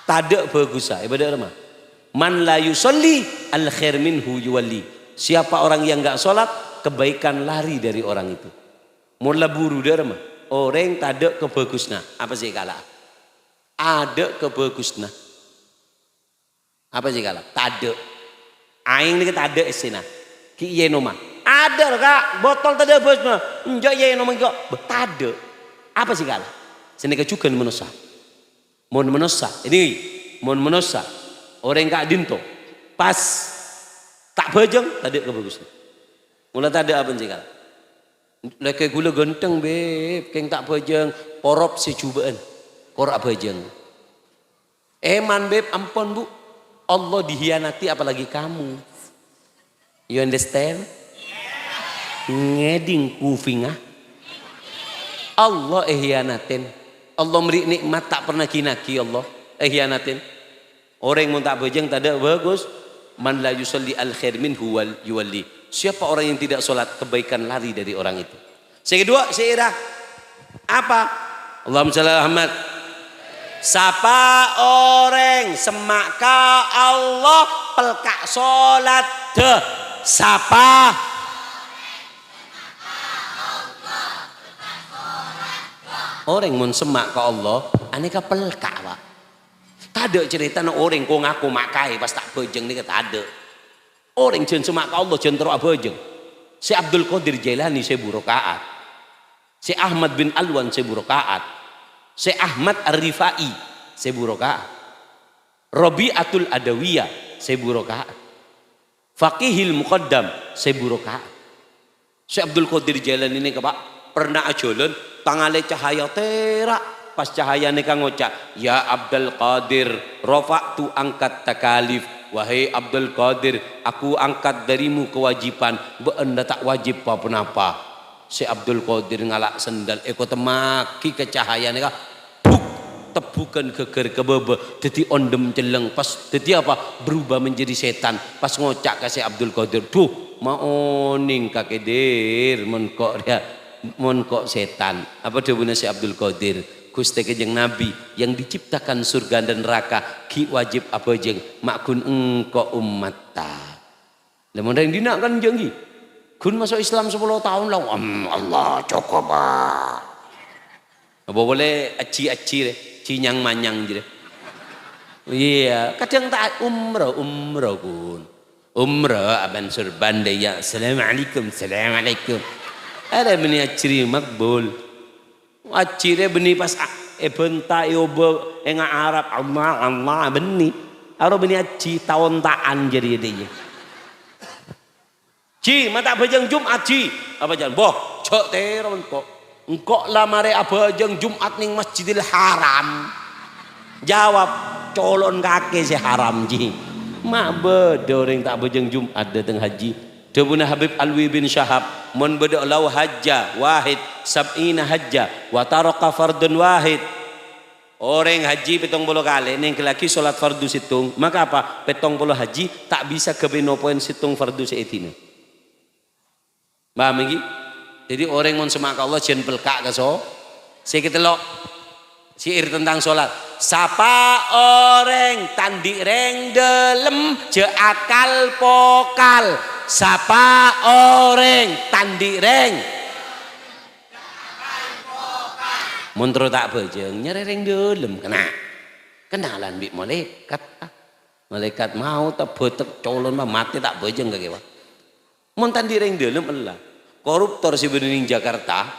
taduk begusa. Ibadah apa? Man la yusolli al khair minhu yuwalli. Siapa orang yang enggak sholat kebaikan lari dari orang itu. Mula buru derma. Orang taduk kebegusna. Apa sih kalah? Ada kebagusna. Apa sih kalau? Tade. Aing ni kita ada esina. Ki ye noma. Ada Kak, botol tade bagusna. Enjak ye noma kok. Tade. Apa sih kalau? Sini kecukan manusia. Mon manusia. Ini mon manusia. Orang Kak Dinto. Pas tak bajeng tade kebagusna. Mula tade apa sih kalau? Leke gula genteng beb, keng tak bajeng porop secubaan. Korak bajeng. Eman beb, ampun bu. Allah dihianati apalagi kamu. You understand? Ngeding kufingah. Allah hianatin. Allah beri nikmat tak pernah kinaki Allah. Hianatin. Orang yang tak bajeng tak ada bagus. Man la yusalli al khair minhu wal yuwalli. Siapa orang yang tidak sholat kebaikan lari dari orang itu. Yang kedua, seirah apa? Allahumma shalli ala Muhammad. Sapa orang semaka Allah pelkak sholat deh. Sapa orang mun semak ke Allah aneka pelkak Pak. Tak ada cerita orang kau ngaku makai pas tak bejeng ni kata ada. Orang jen semak ke Allah jen terus bejeng. Si Abdul Qadir Jailani 1000 rakaat. Si Ahmad bin Alwan 1000 rakaat. Syekh Ahmad Ar-Rifai 1000 rakaat. Rabi'atul Adawiyah 1000 rakaat. Faqihil Muqaddam 1000 rakaat. Syekh Abdul Qadir Jailani ini Pak pernah ajolen tangale cahaya terak pas cahaya nika ngocak ya Abdul Qadir rafa'tu angkat takalif wahai Abdul Qadir aku angkat darimu kewajiban anda tak wajib apa-apa. Si Abdul Qadir ngalak sendal eko temaki ke cahaya nika buk tebukan geger kebebe jadi ondem celeng pas jadi apa berubah menjadi setan pas ngocak ke si Abdul Qadir duh mau ning kakedir menkok dia menkok setan apa dawuhna si Abdul Qadir Gusti Kanjeng Nabi yang diciptakan surga dan neraka ki wajib apa jeng makun engko ummata lamun yang dina kan jenggi kun masuk Islam 10 tahun lah. Allah cukup Pak. Apa boleh aci-aci deh, cinyang manyang je deh. Iya, kadang tak umrah kun. Umrah aban surban deh ya. Assalamualaikum. Ada beni aciri makbul. Aciri beni pas benta yobo enga Arab Allah beni. Aro beni aci tahun taan jadi dia. Ci mata bajang Jumat ci apa jangan boh cok teron kok engkok lah mare abajang Jumat ning Masjidil Haram jawab colon kake si haram ji mak bedo orang tak bajang Jumat datang haji dawuhna Habib Alwi bin Syahab mun bedo lau hajja wahid sab'ina hajja wa taraka fardun wahid Orang haji 70 kali, neng laki solat fardu situng, maka apa? 70 haji tak bisa kebeno poin situng fardu seetina. Paham lagi? Jadi orang mau semak Allah jen pelkak kaso. Saya kita lo syair tentang solat. Sapa orang tandi reng delem je akal pokal. Sapa orang tandi reng Muntro tak bejeng nyereng delem kena kenalan bi malaikat malaikat mau tak betek colon mah mati tak bejeng gak kewa montan direng delem Allah koruptor si bening Jakarta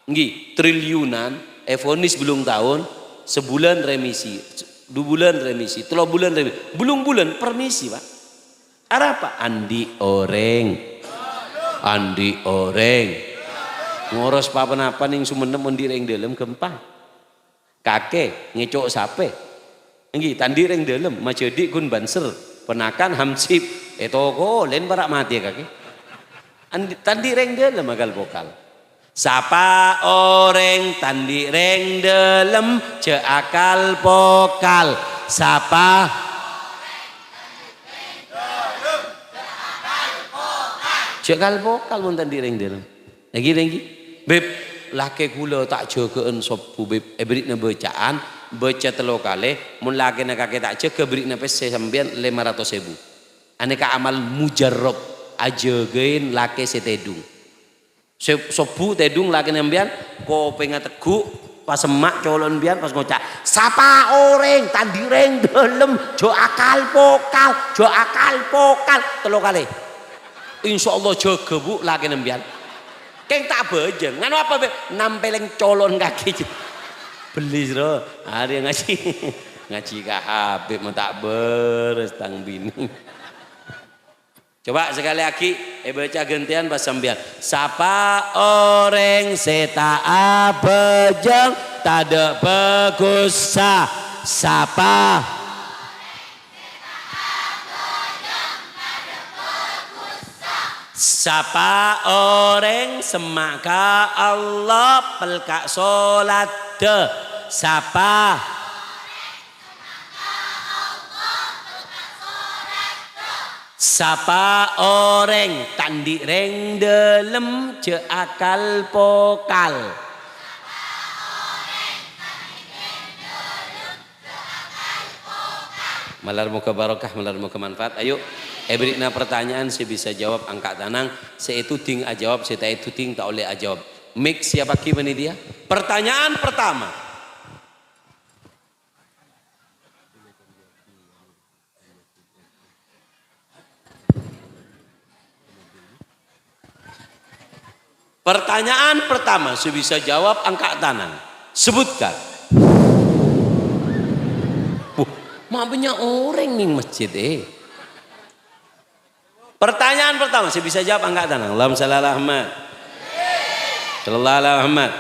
nggih triliunan vonis belum tahun sebulan remisi 2 bulan remisi 3 bulan remisi belum bulan permisi Pak arah apa andi oreng ngoros apa ning Sumenep mun direng dalem gempah kakek ngecok sape nggih tandireng dalem majedi kun banser penakan hamsip toko len barak mati kakek tandireng dalem agal vokal sapa orang tandireng dalem je akal vokal sapa je akal vokal mun tandireng dalem lagi beb laki kula tak jagaan sopu beb ebritna bacaan baca 3 kali mun laki nak kakek tak jaga britna pes sampean 500.000 aneka amal mujarrab ajagain laki setedung sopu tedung laki nembian ko pengen teguk pas emak colon bian pas ngocak sapa orang tandireng dalem jo akal pokal 3 kali insyaallah jaga bu laki nembian keng tak bejeng nganu apa be nampeleng colon kaki beli bro hari ngaji ke Habib mau tak beres tang bini coba sekali lagi baca gantian pas sambian sapa orang seta bejeng tada bagus sapa sapa orang semaka Allah pelkak solat de sapa sapa orang tandi reng delem je akal pokal malar muka barokah malar muka manfaat ayo berikan pertanyaan saya bisa jawab angkat tanang saya itu ting jawab saya itu ting tak oleh jawab mix siapa kibani dia pertanyaan pertama saya bisa jawab angkat tangan sebutkan banyak orang nih masjid Pertanyaan pertama saya bisa jawab angkat tangan. Allahumma shalli ala Muhammad. Sallallahu alaihi Muhammad.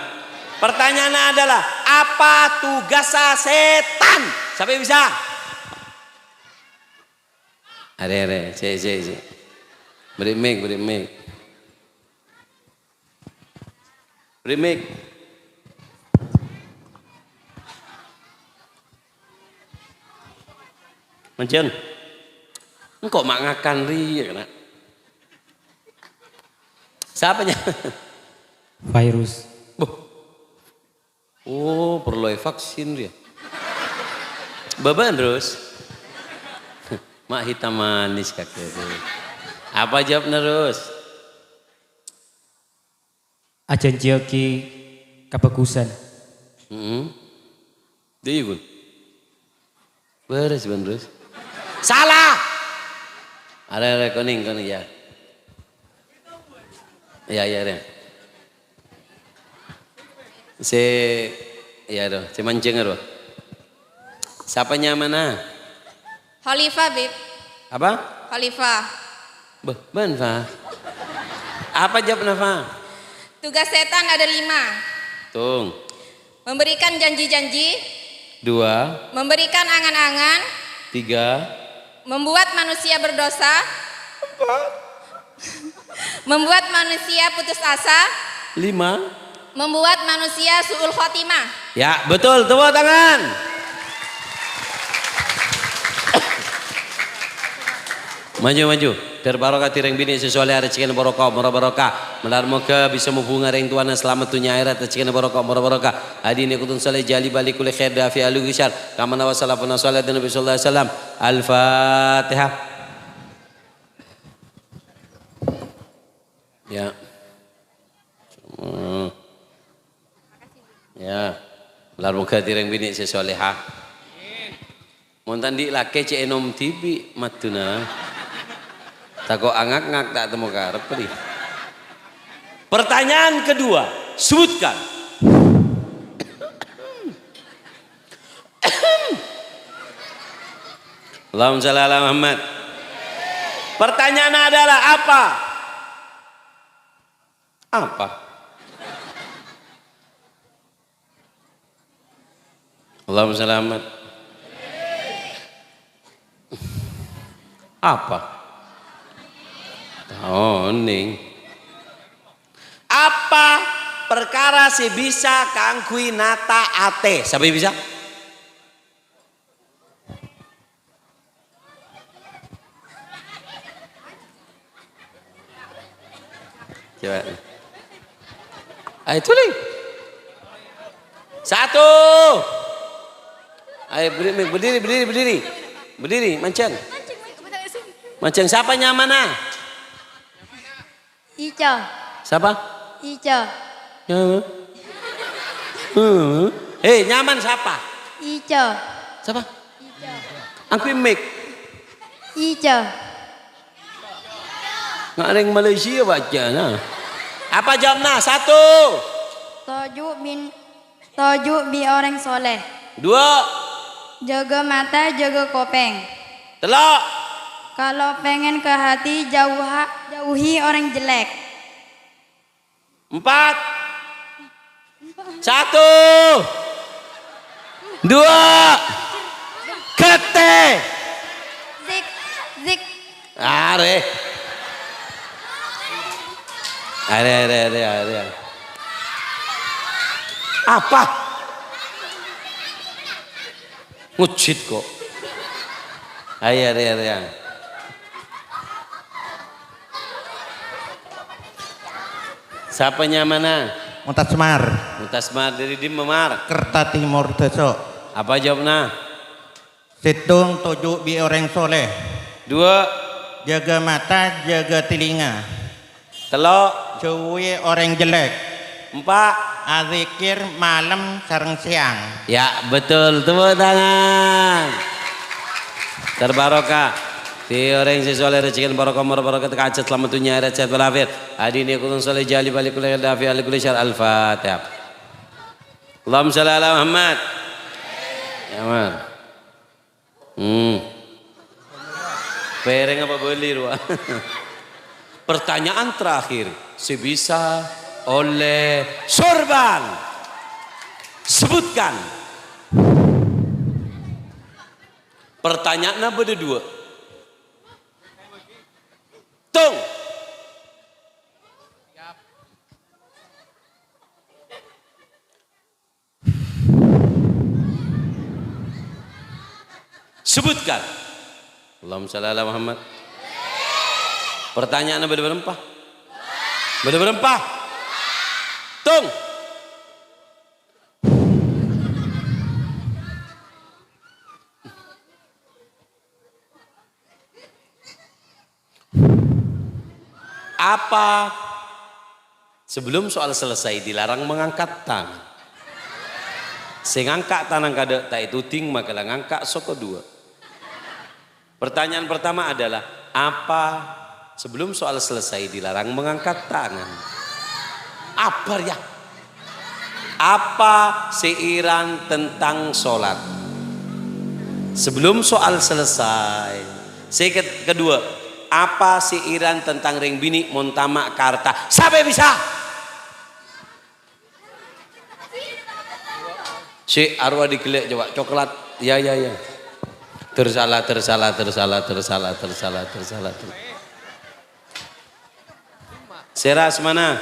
Pertanyaannya adalah apa tugas setan? Siapa yang bisa? Are, si. Beri mic. Beri mic. Mencen. Engkau mak ngakan ria kena. Siapanya? Virus. Oh, perlu vaksin dia. Baban terus. Mak hitam manis kakek. Apa jawab terus? Ajan joki kebagusan. Dia pun. Beres terus. Salah. Ada koning ya. Ya. Si mancing ero. Siapanya mana? Khalifah, Bib. Apa? Khalifah. Ben, Fa. Apa jawabnya, Fa? Tugas setan ada 5. Tung. Memberikan janji-janji. 2. Memberikan angan-angan. 3. Membuat manusia berdosa. 4. Membuat manusia putus asa. 5. Membuat manusia su'ul khotimah. Ya, betul. Tepuk tangan. Maju. Terbarokah tireng bini sesuai hari cikin barokah, barokah. Melar moga bisa membunga ring tuana selamat dunia akhirat cikin barokah, barokah. Hadi ini kutun saleh jali balik kul khair dafi alu gishar. Kama nawa salafuna salat Nabi sallallahu alaihi wasallam. Al-Fatihah. Ya. Ya. Melar moga tireng bini sesuai ha. Montan di lake cek enom tibi matuna. Tako angak-ngak tak temu karep pedih. Pertanyaan kedua, sebutkan. Allahumma shalli ala Muhammad. Pertanyaan adalah apa? Apa? Allahumma shalli ala Muhammad. Apa? Oh, ning. Apa perkara si bisa kangkui nata ate? Siapa yang bisa? Coba. Ayo tulis. Satu. Ayo berdiri, mancang. Mancang siapa nyamana? Ica. Siapa? Ica. Nyaman siapa? Ica. Siapa? Ica. Angkuin mic. Ica. Nggak ada yang Malaysia baca nah. Apa jawabnya? Satu. Tojuk bi orang soleh. Dua. Jaga mata, jaga kopeng. Telok. Kalau pengen ke hati jauhi orang jelek. Empat. Satu. Dua. Kete. Zik. Are. Apa? Ngucit kok. Ayo. Siapanya mana? Mutasmar. Mutasmar dari di Memar. Kerta Timur Desa. Apa jawabnya? Situng tujuh bi orang soleh. Dua. Jaga mata, jaga telinga. Telok. Jauhi orang jelek. Empat. Azikir malam sareng siang. Ya betul. Tepuk tangan. Terbarokah. Di orang yang sesuai rezeki barokah barokah terkacet selamat dunia akhirat sehat walafiat. Hadi ini kutun saleh jali balik kul khair dafi al kulli syar al-Fatihah. Allahumma shalli ala Muhammad. Ya man. Pereng apa beli ruah? Pertanyaan terakhir, sebisa oleh sorban. Sebutkan. Pertanyaannya berdua. Tung. Sebutkan. Allahumma shalli ala Muhammad. Pertanyaannya berempah. Berempah. Tung. Apa sebelum soal selesai dilarang mengangkat tangan. Sengangkat tangan kada tak itu ting maka ngangkat soko dua. Pertanyaan pertama adalah apa sebelum soal selesai dilarang mengangkat tangan? Apa ya? Apa seiran tentang sholat? Sebelum soal selesai. Kedua, apa seiran tentang ring bini montama karta? Sampai bisa? Si arwah dikelek coba coklat. Ya. Tersalah. Seras mana?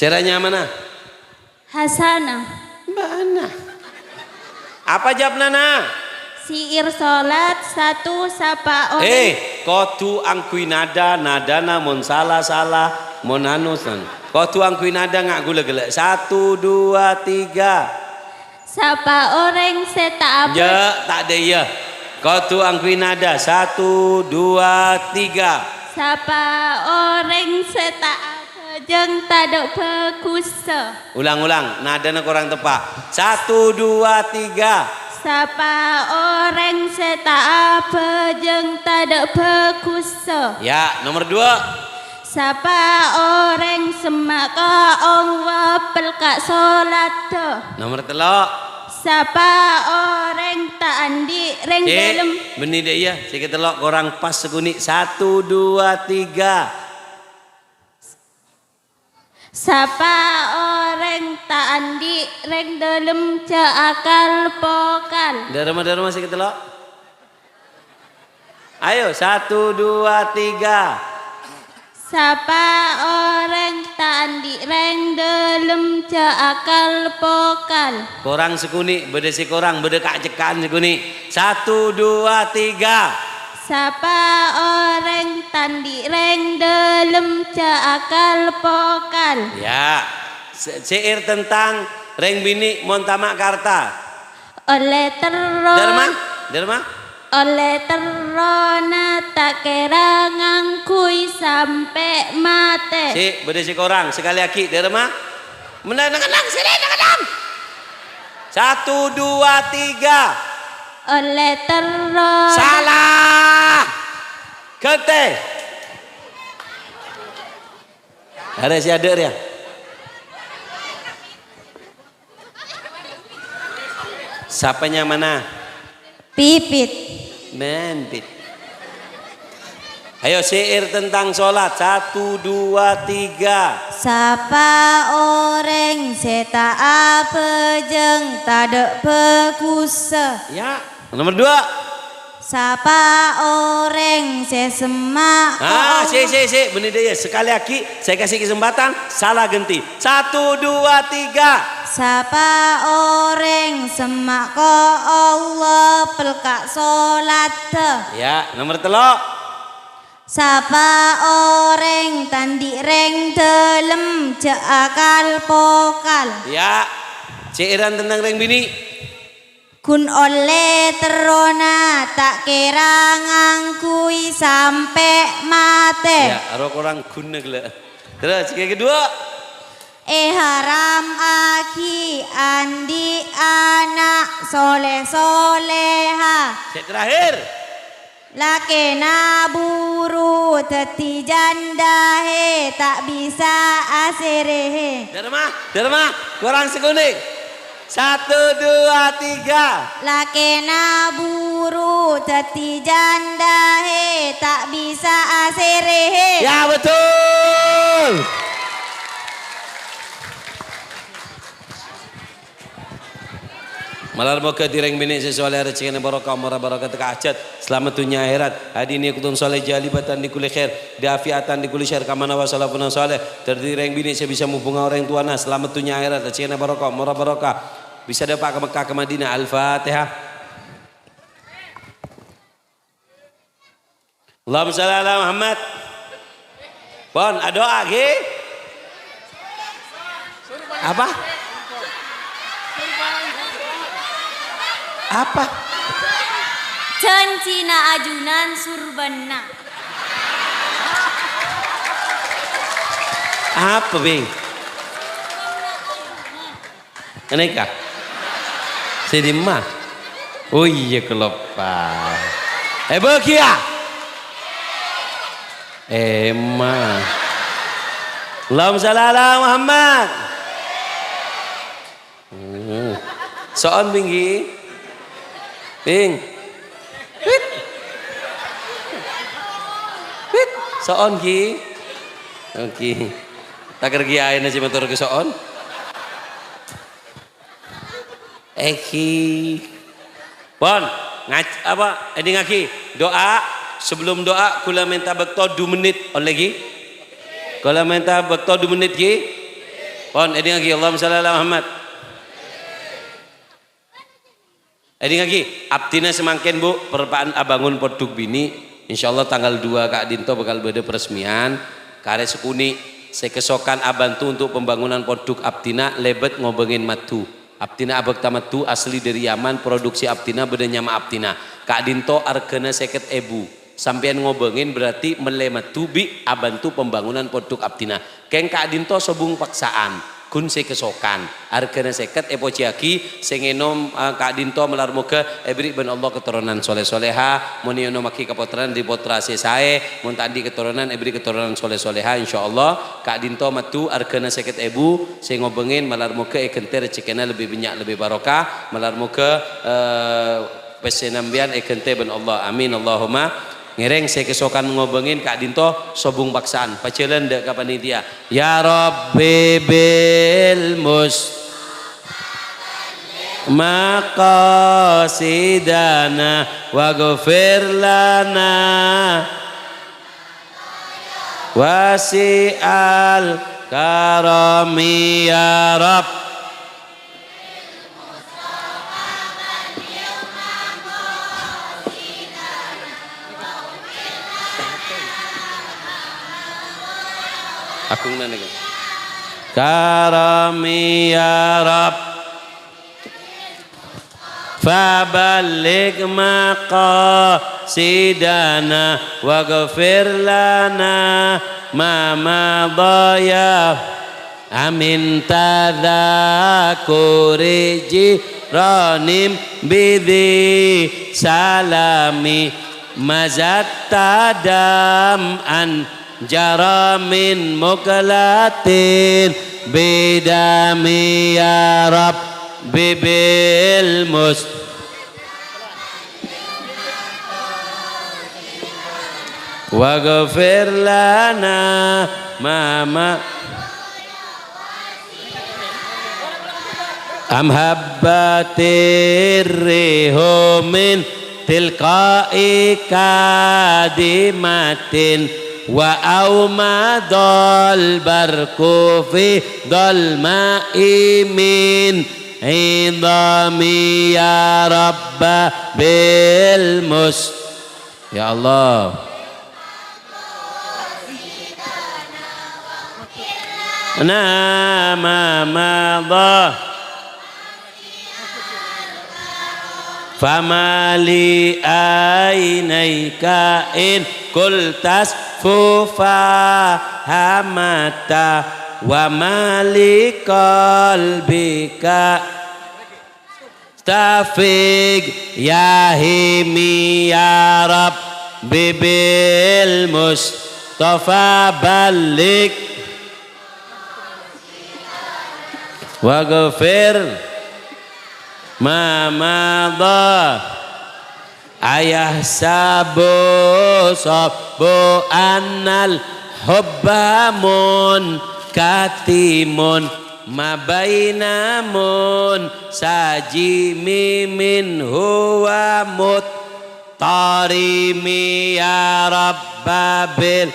Seranya mana? Hasanah. Mana? Apa jawab Nana? Siir solat satu sapa orang. Kotu angkui nada nadana mon salah mon anusan. Kotu angkui nada ngak gula-gula. 1, 2, 3. Sapa orang seta apa? Ya, tak ada ya. Kotu angkui nada 1, 2, 3. Sapa orang seta apa jeng taduk pekusa. Ulang-ulang, nadana kurang tepat. 1, 2, 3. Sapa orang seta apa jeng taduk pekusa. Ya, nomor 2. Sapa orang semaka Allah pelkak solat tu. Nomor 3. Sapa orang tak andi reng dalam. Benih dia ya. Saya telok korang pas sekunik. 1, 2, 3. Sapa orang tak andi reng dalam akal pokal. Darma saya telok. Ayo 1, 2, 3. Sapa orang tak andi reng dalam akal pokal. Korang sekunik, beda si korang, beda kak cekan sekunik. 1, 2, 3. Sapa orang tandi reng dalam akal pokal. Ya, syair tentang reng bini montamak karta. Oleh Derma. Oleh terona tak kira ngangkui sampai mate. Si, beda si korang, sekali lagi, Derma. Menang, sini, menang. 1, 2, 3. Oleh terona. Salah. Kete. Ada si ada ya. Sapanya mana? Pipit. Menpit. Ayo syair tentang sholat. 1, 2, 3. Sapa orang seta apa jeng tadek pekusa. Ya. Nomor 2. Sapa orang sesemak. Si. Benih dia. Sekali lagi saya kasih kesempatan. Salah ganti. 1, 2, 3. Sapa orang semak ko Allah pelkak solat. Ya. Nomor 3. Sapa orang tandi reng dalam akal pokal. Ya. Syairan tentang reng bini. Kun oleh terona tak kira ngangkui sampai mate. Ya, arok orang guna gila. Terus yang kedua. Haram aki andi anak soleh soleha. Yang terakhir. Lakena buru teti janda he tak bisa asirehe. Derma, kurang sekuning. 1, 2, 3. Lakena buru teti janda he tak bisa asirehe. Ya betul. Malar moga direng bini sesuai rezeki yang barokah marah barokah tekajat selamat dunia akhirat hadi ini kutun soleh jalibatan di kulli khair diafiatan di kulli syar kamana wa salafun soleh terdireng bini saya bisa menghubungi orang tuana selamat dunia akhirat rezeki yang barokah marah barokah bisa dapat ke Mekah ke Madinah. Al-Fatihah. Allahumma shalli ala Muhammad. Pon doa ge apa? Apa? Cencina ajunan surbana. Apa Bing? Aneka? Sedima? Oh iya kelopa. Bekia? Emma. Allahumma shalli ala Muhammad. Soal Binggi. Bing. Wit. Soon ki. Oke. Tak kerja air nasi motor ke soon. Eki. Bon, apa? Ini ngaki doa. Sebelum doa kula minta bekto 2 menit on lagi. Kula minta bekto 2 menit ki. Pon eding lagi Allahumma shalli ala Muhammad. Eding lagi abtina semangkin Bu perpaan abangun poduk bini insyaallah tanggal 2 Kak Dinto bakal beda peresmian kare sekuni saya kesokan abantu untuk pembangunan poduk abtina lebet ngobengin matu abtina abek tamatu asli dari Yaman produksi abtina beda nyama abtina Kak Dinto arkena 50.000 sampean ngobengin berarti melematu bi abantu pembangunan poduk abtina keng Kak Dinto sobung paksaan kun se kesokan arkena 50 epociaki sengenom Kak Dinto melar muka ebri ben Allah keturunan soleh soleha moniono maki kapotran di potra sesae mun tadi keturunan ebri keturunan soleh soleha insyaallah Kak Dinto matu arkena 50.000 se ngobengin melar muka ekenter rezekina lebih banyak lebih barokah melar muka pesenambian ekente ben Allah amin Allahumma ngereng saya kesokan ngobengin Kak Dinto sobung paksaan pacelen dek ka panitia ya Rabbi bil mus maqasidana waghfir lana wasi'al karami ya Rabb akung nana kan karami ya Rab faballigh maqasidana waghfir lana ma madaya amin tadhakuri jiranim bidhi salami mazattadam an jaramin muklatin bidami ya Rab bibil mus waghfir lana mama am habbatir rihu min tilqa'i kadimatin wa aumadal barku fi dalma'i min idami ya Rabba bil mus ya Allah nama madha famali ainaika in kultas fufa hamata wa mali qalbika stafig yahimi ya Rab bibil mustafa balik waghfir ma madha ayah sabu sabu annal hubbamun katimun mabainamun sajimi min huwa mut tarimi ya Rabbabil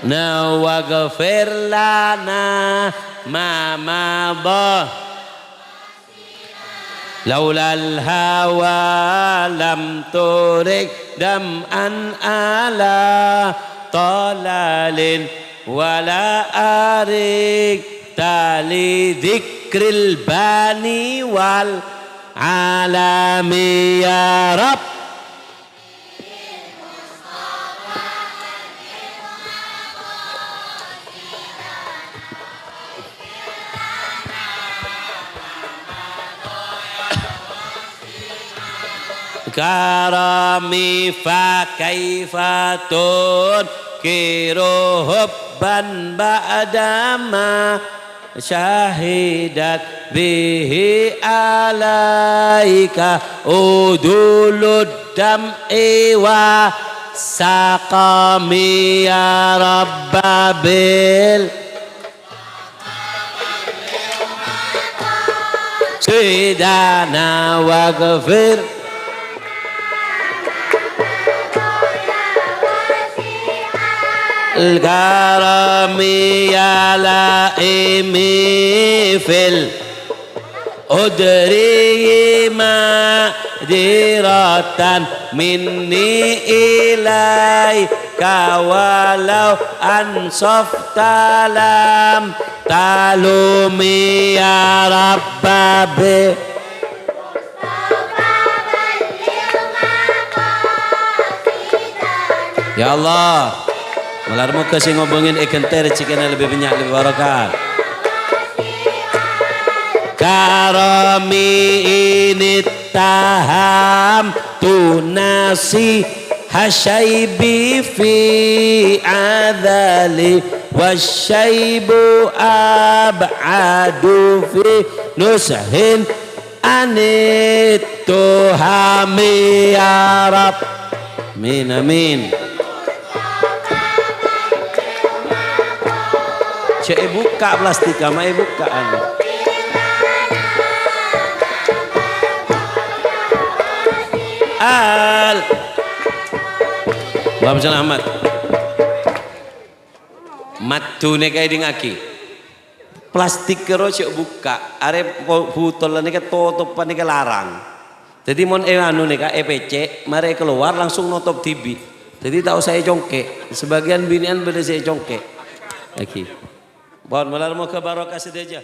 na waghfir lana ma madha laulal hawa lam turik dam'an ala talalin wala arik tali dzikril bani wal alami ya Rabb karami fa kaifatun kiruhubban ba'dama syahidat bihi alaika udulud dam'i wa saqami ya Rabbabil sidana waghfir Al-karami ya laimi fil udri madiratan minni ilaika walau ansaftalam talumi ya rabbabi. Ya Allah, malarmu kasih ngobongin ikan ter cikana lebih banyak lebih barakah. Karami ini taham tunasi hasyaibi fi adali wasyaibu ab'adu fi nushin anit tuhami ya Rab. Amin amin. Cek buka plastik, mai bukaan. Allahumma shalli Ahmad. Matune kae dingaki. Plastik kero cek buka, arep botol nika tutupan nika larang. Jadi mon anu nika EPC, mari keluar langsung nutup TV. Jadi tak usah congkek. Sebagian binian beda saya congkek. Oke. Mohon malar mau ke barokah saja.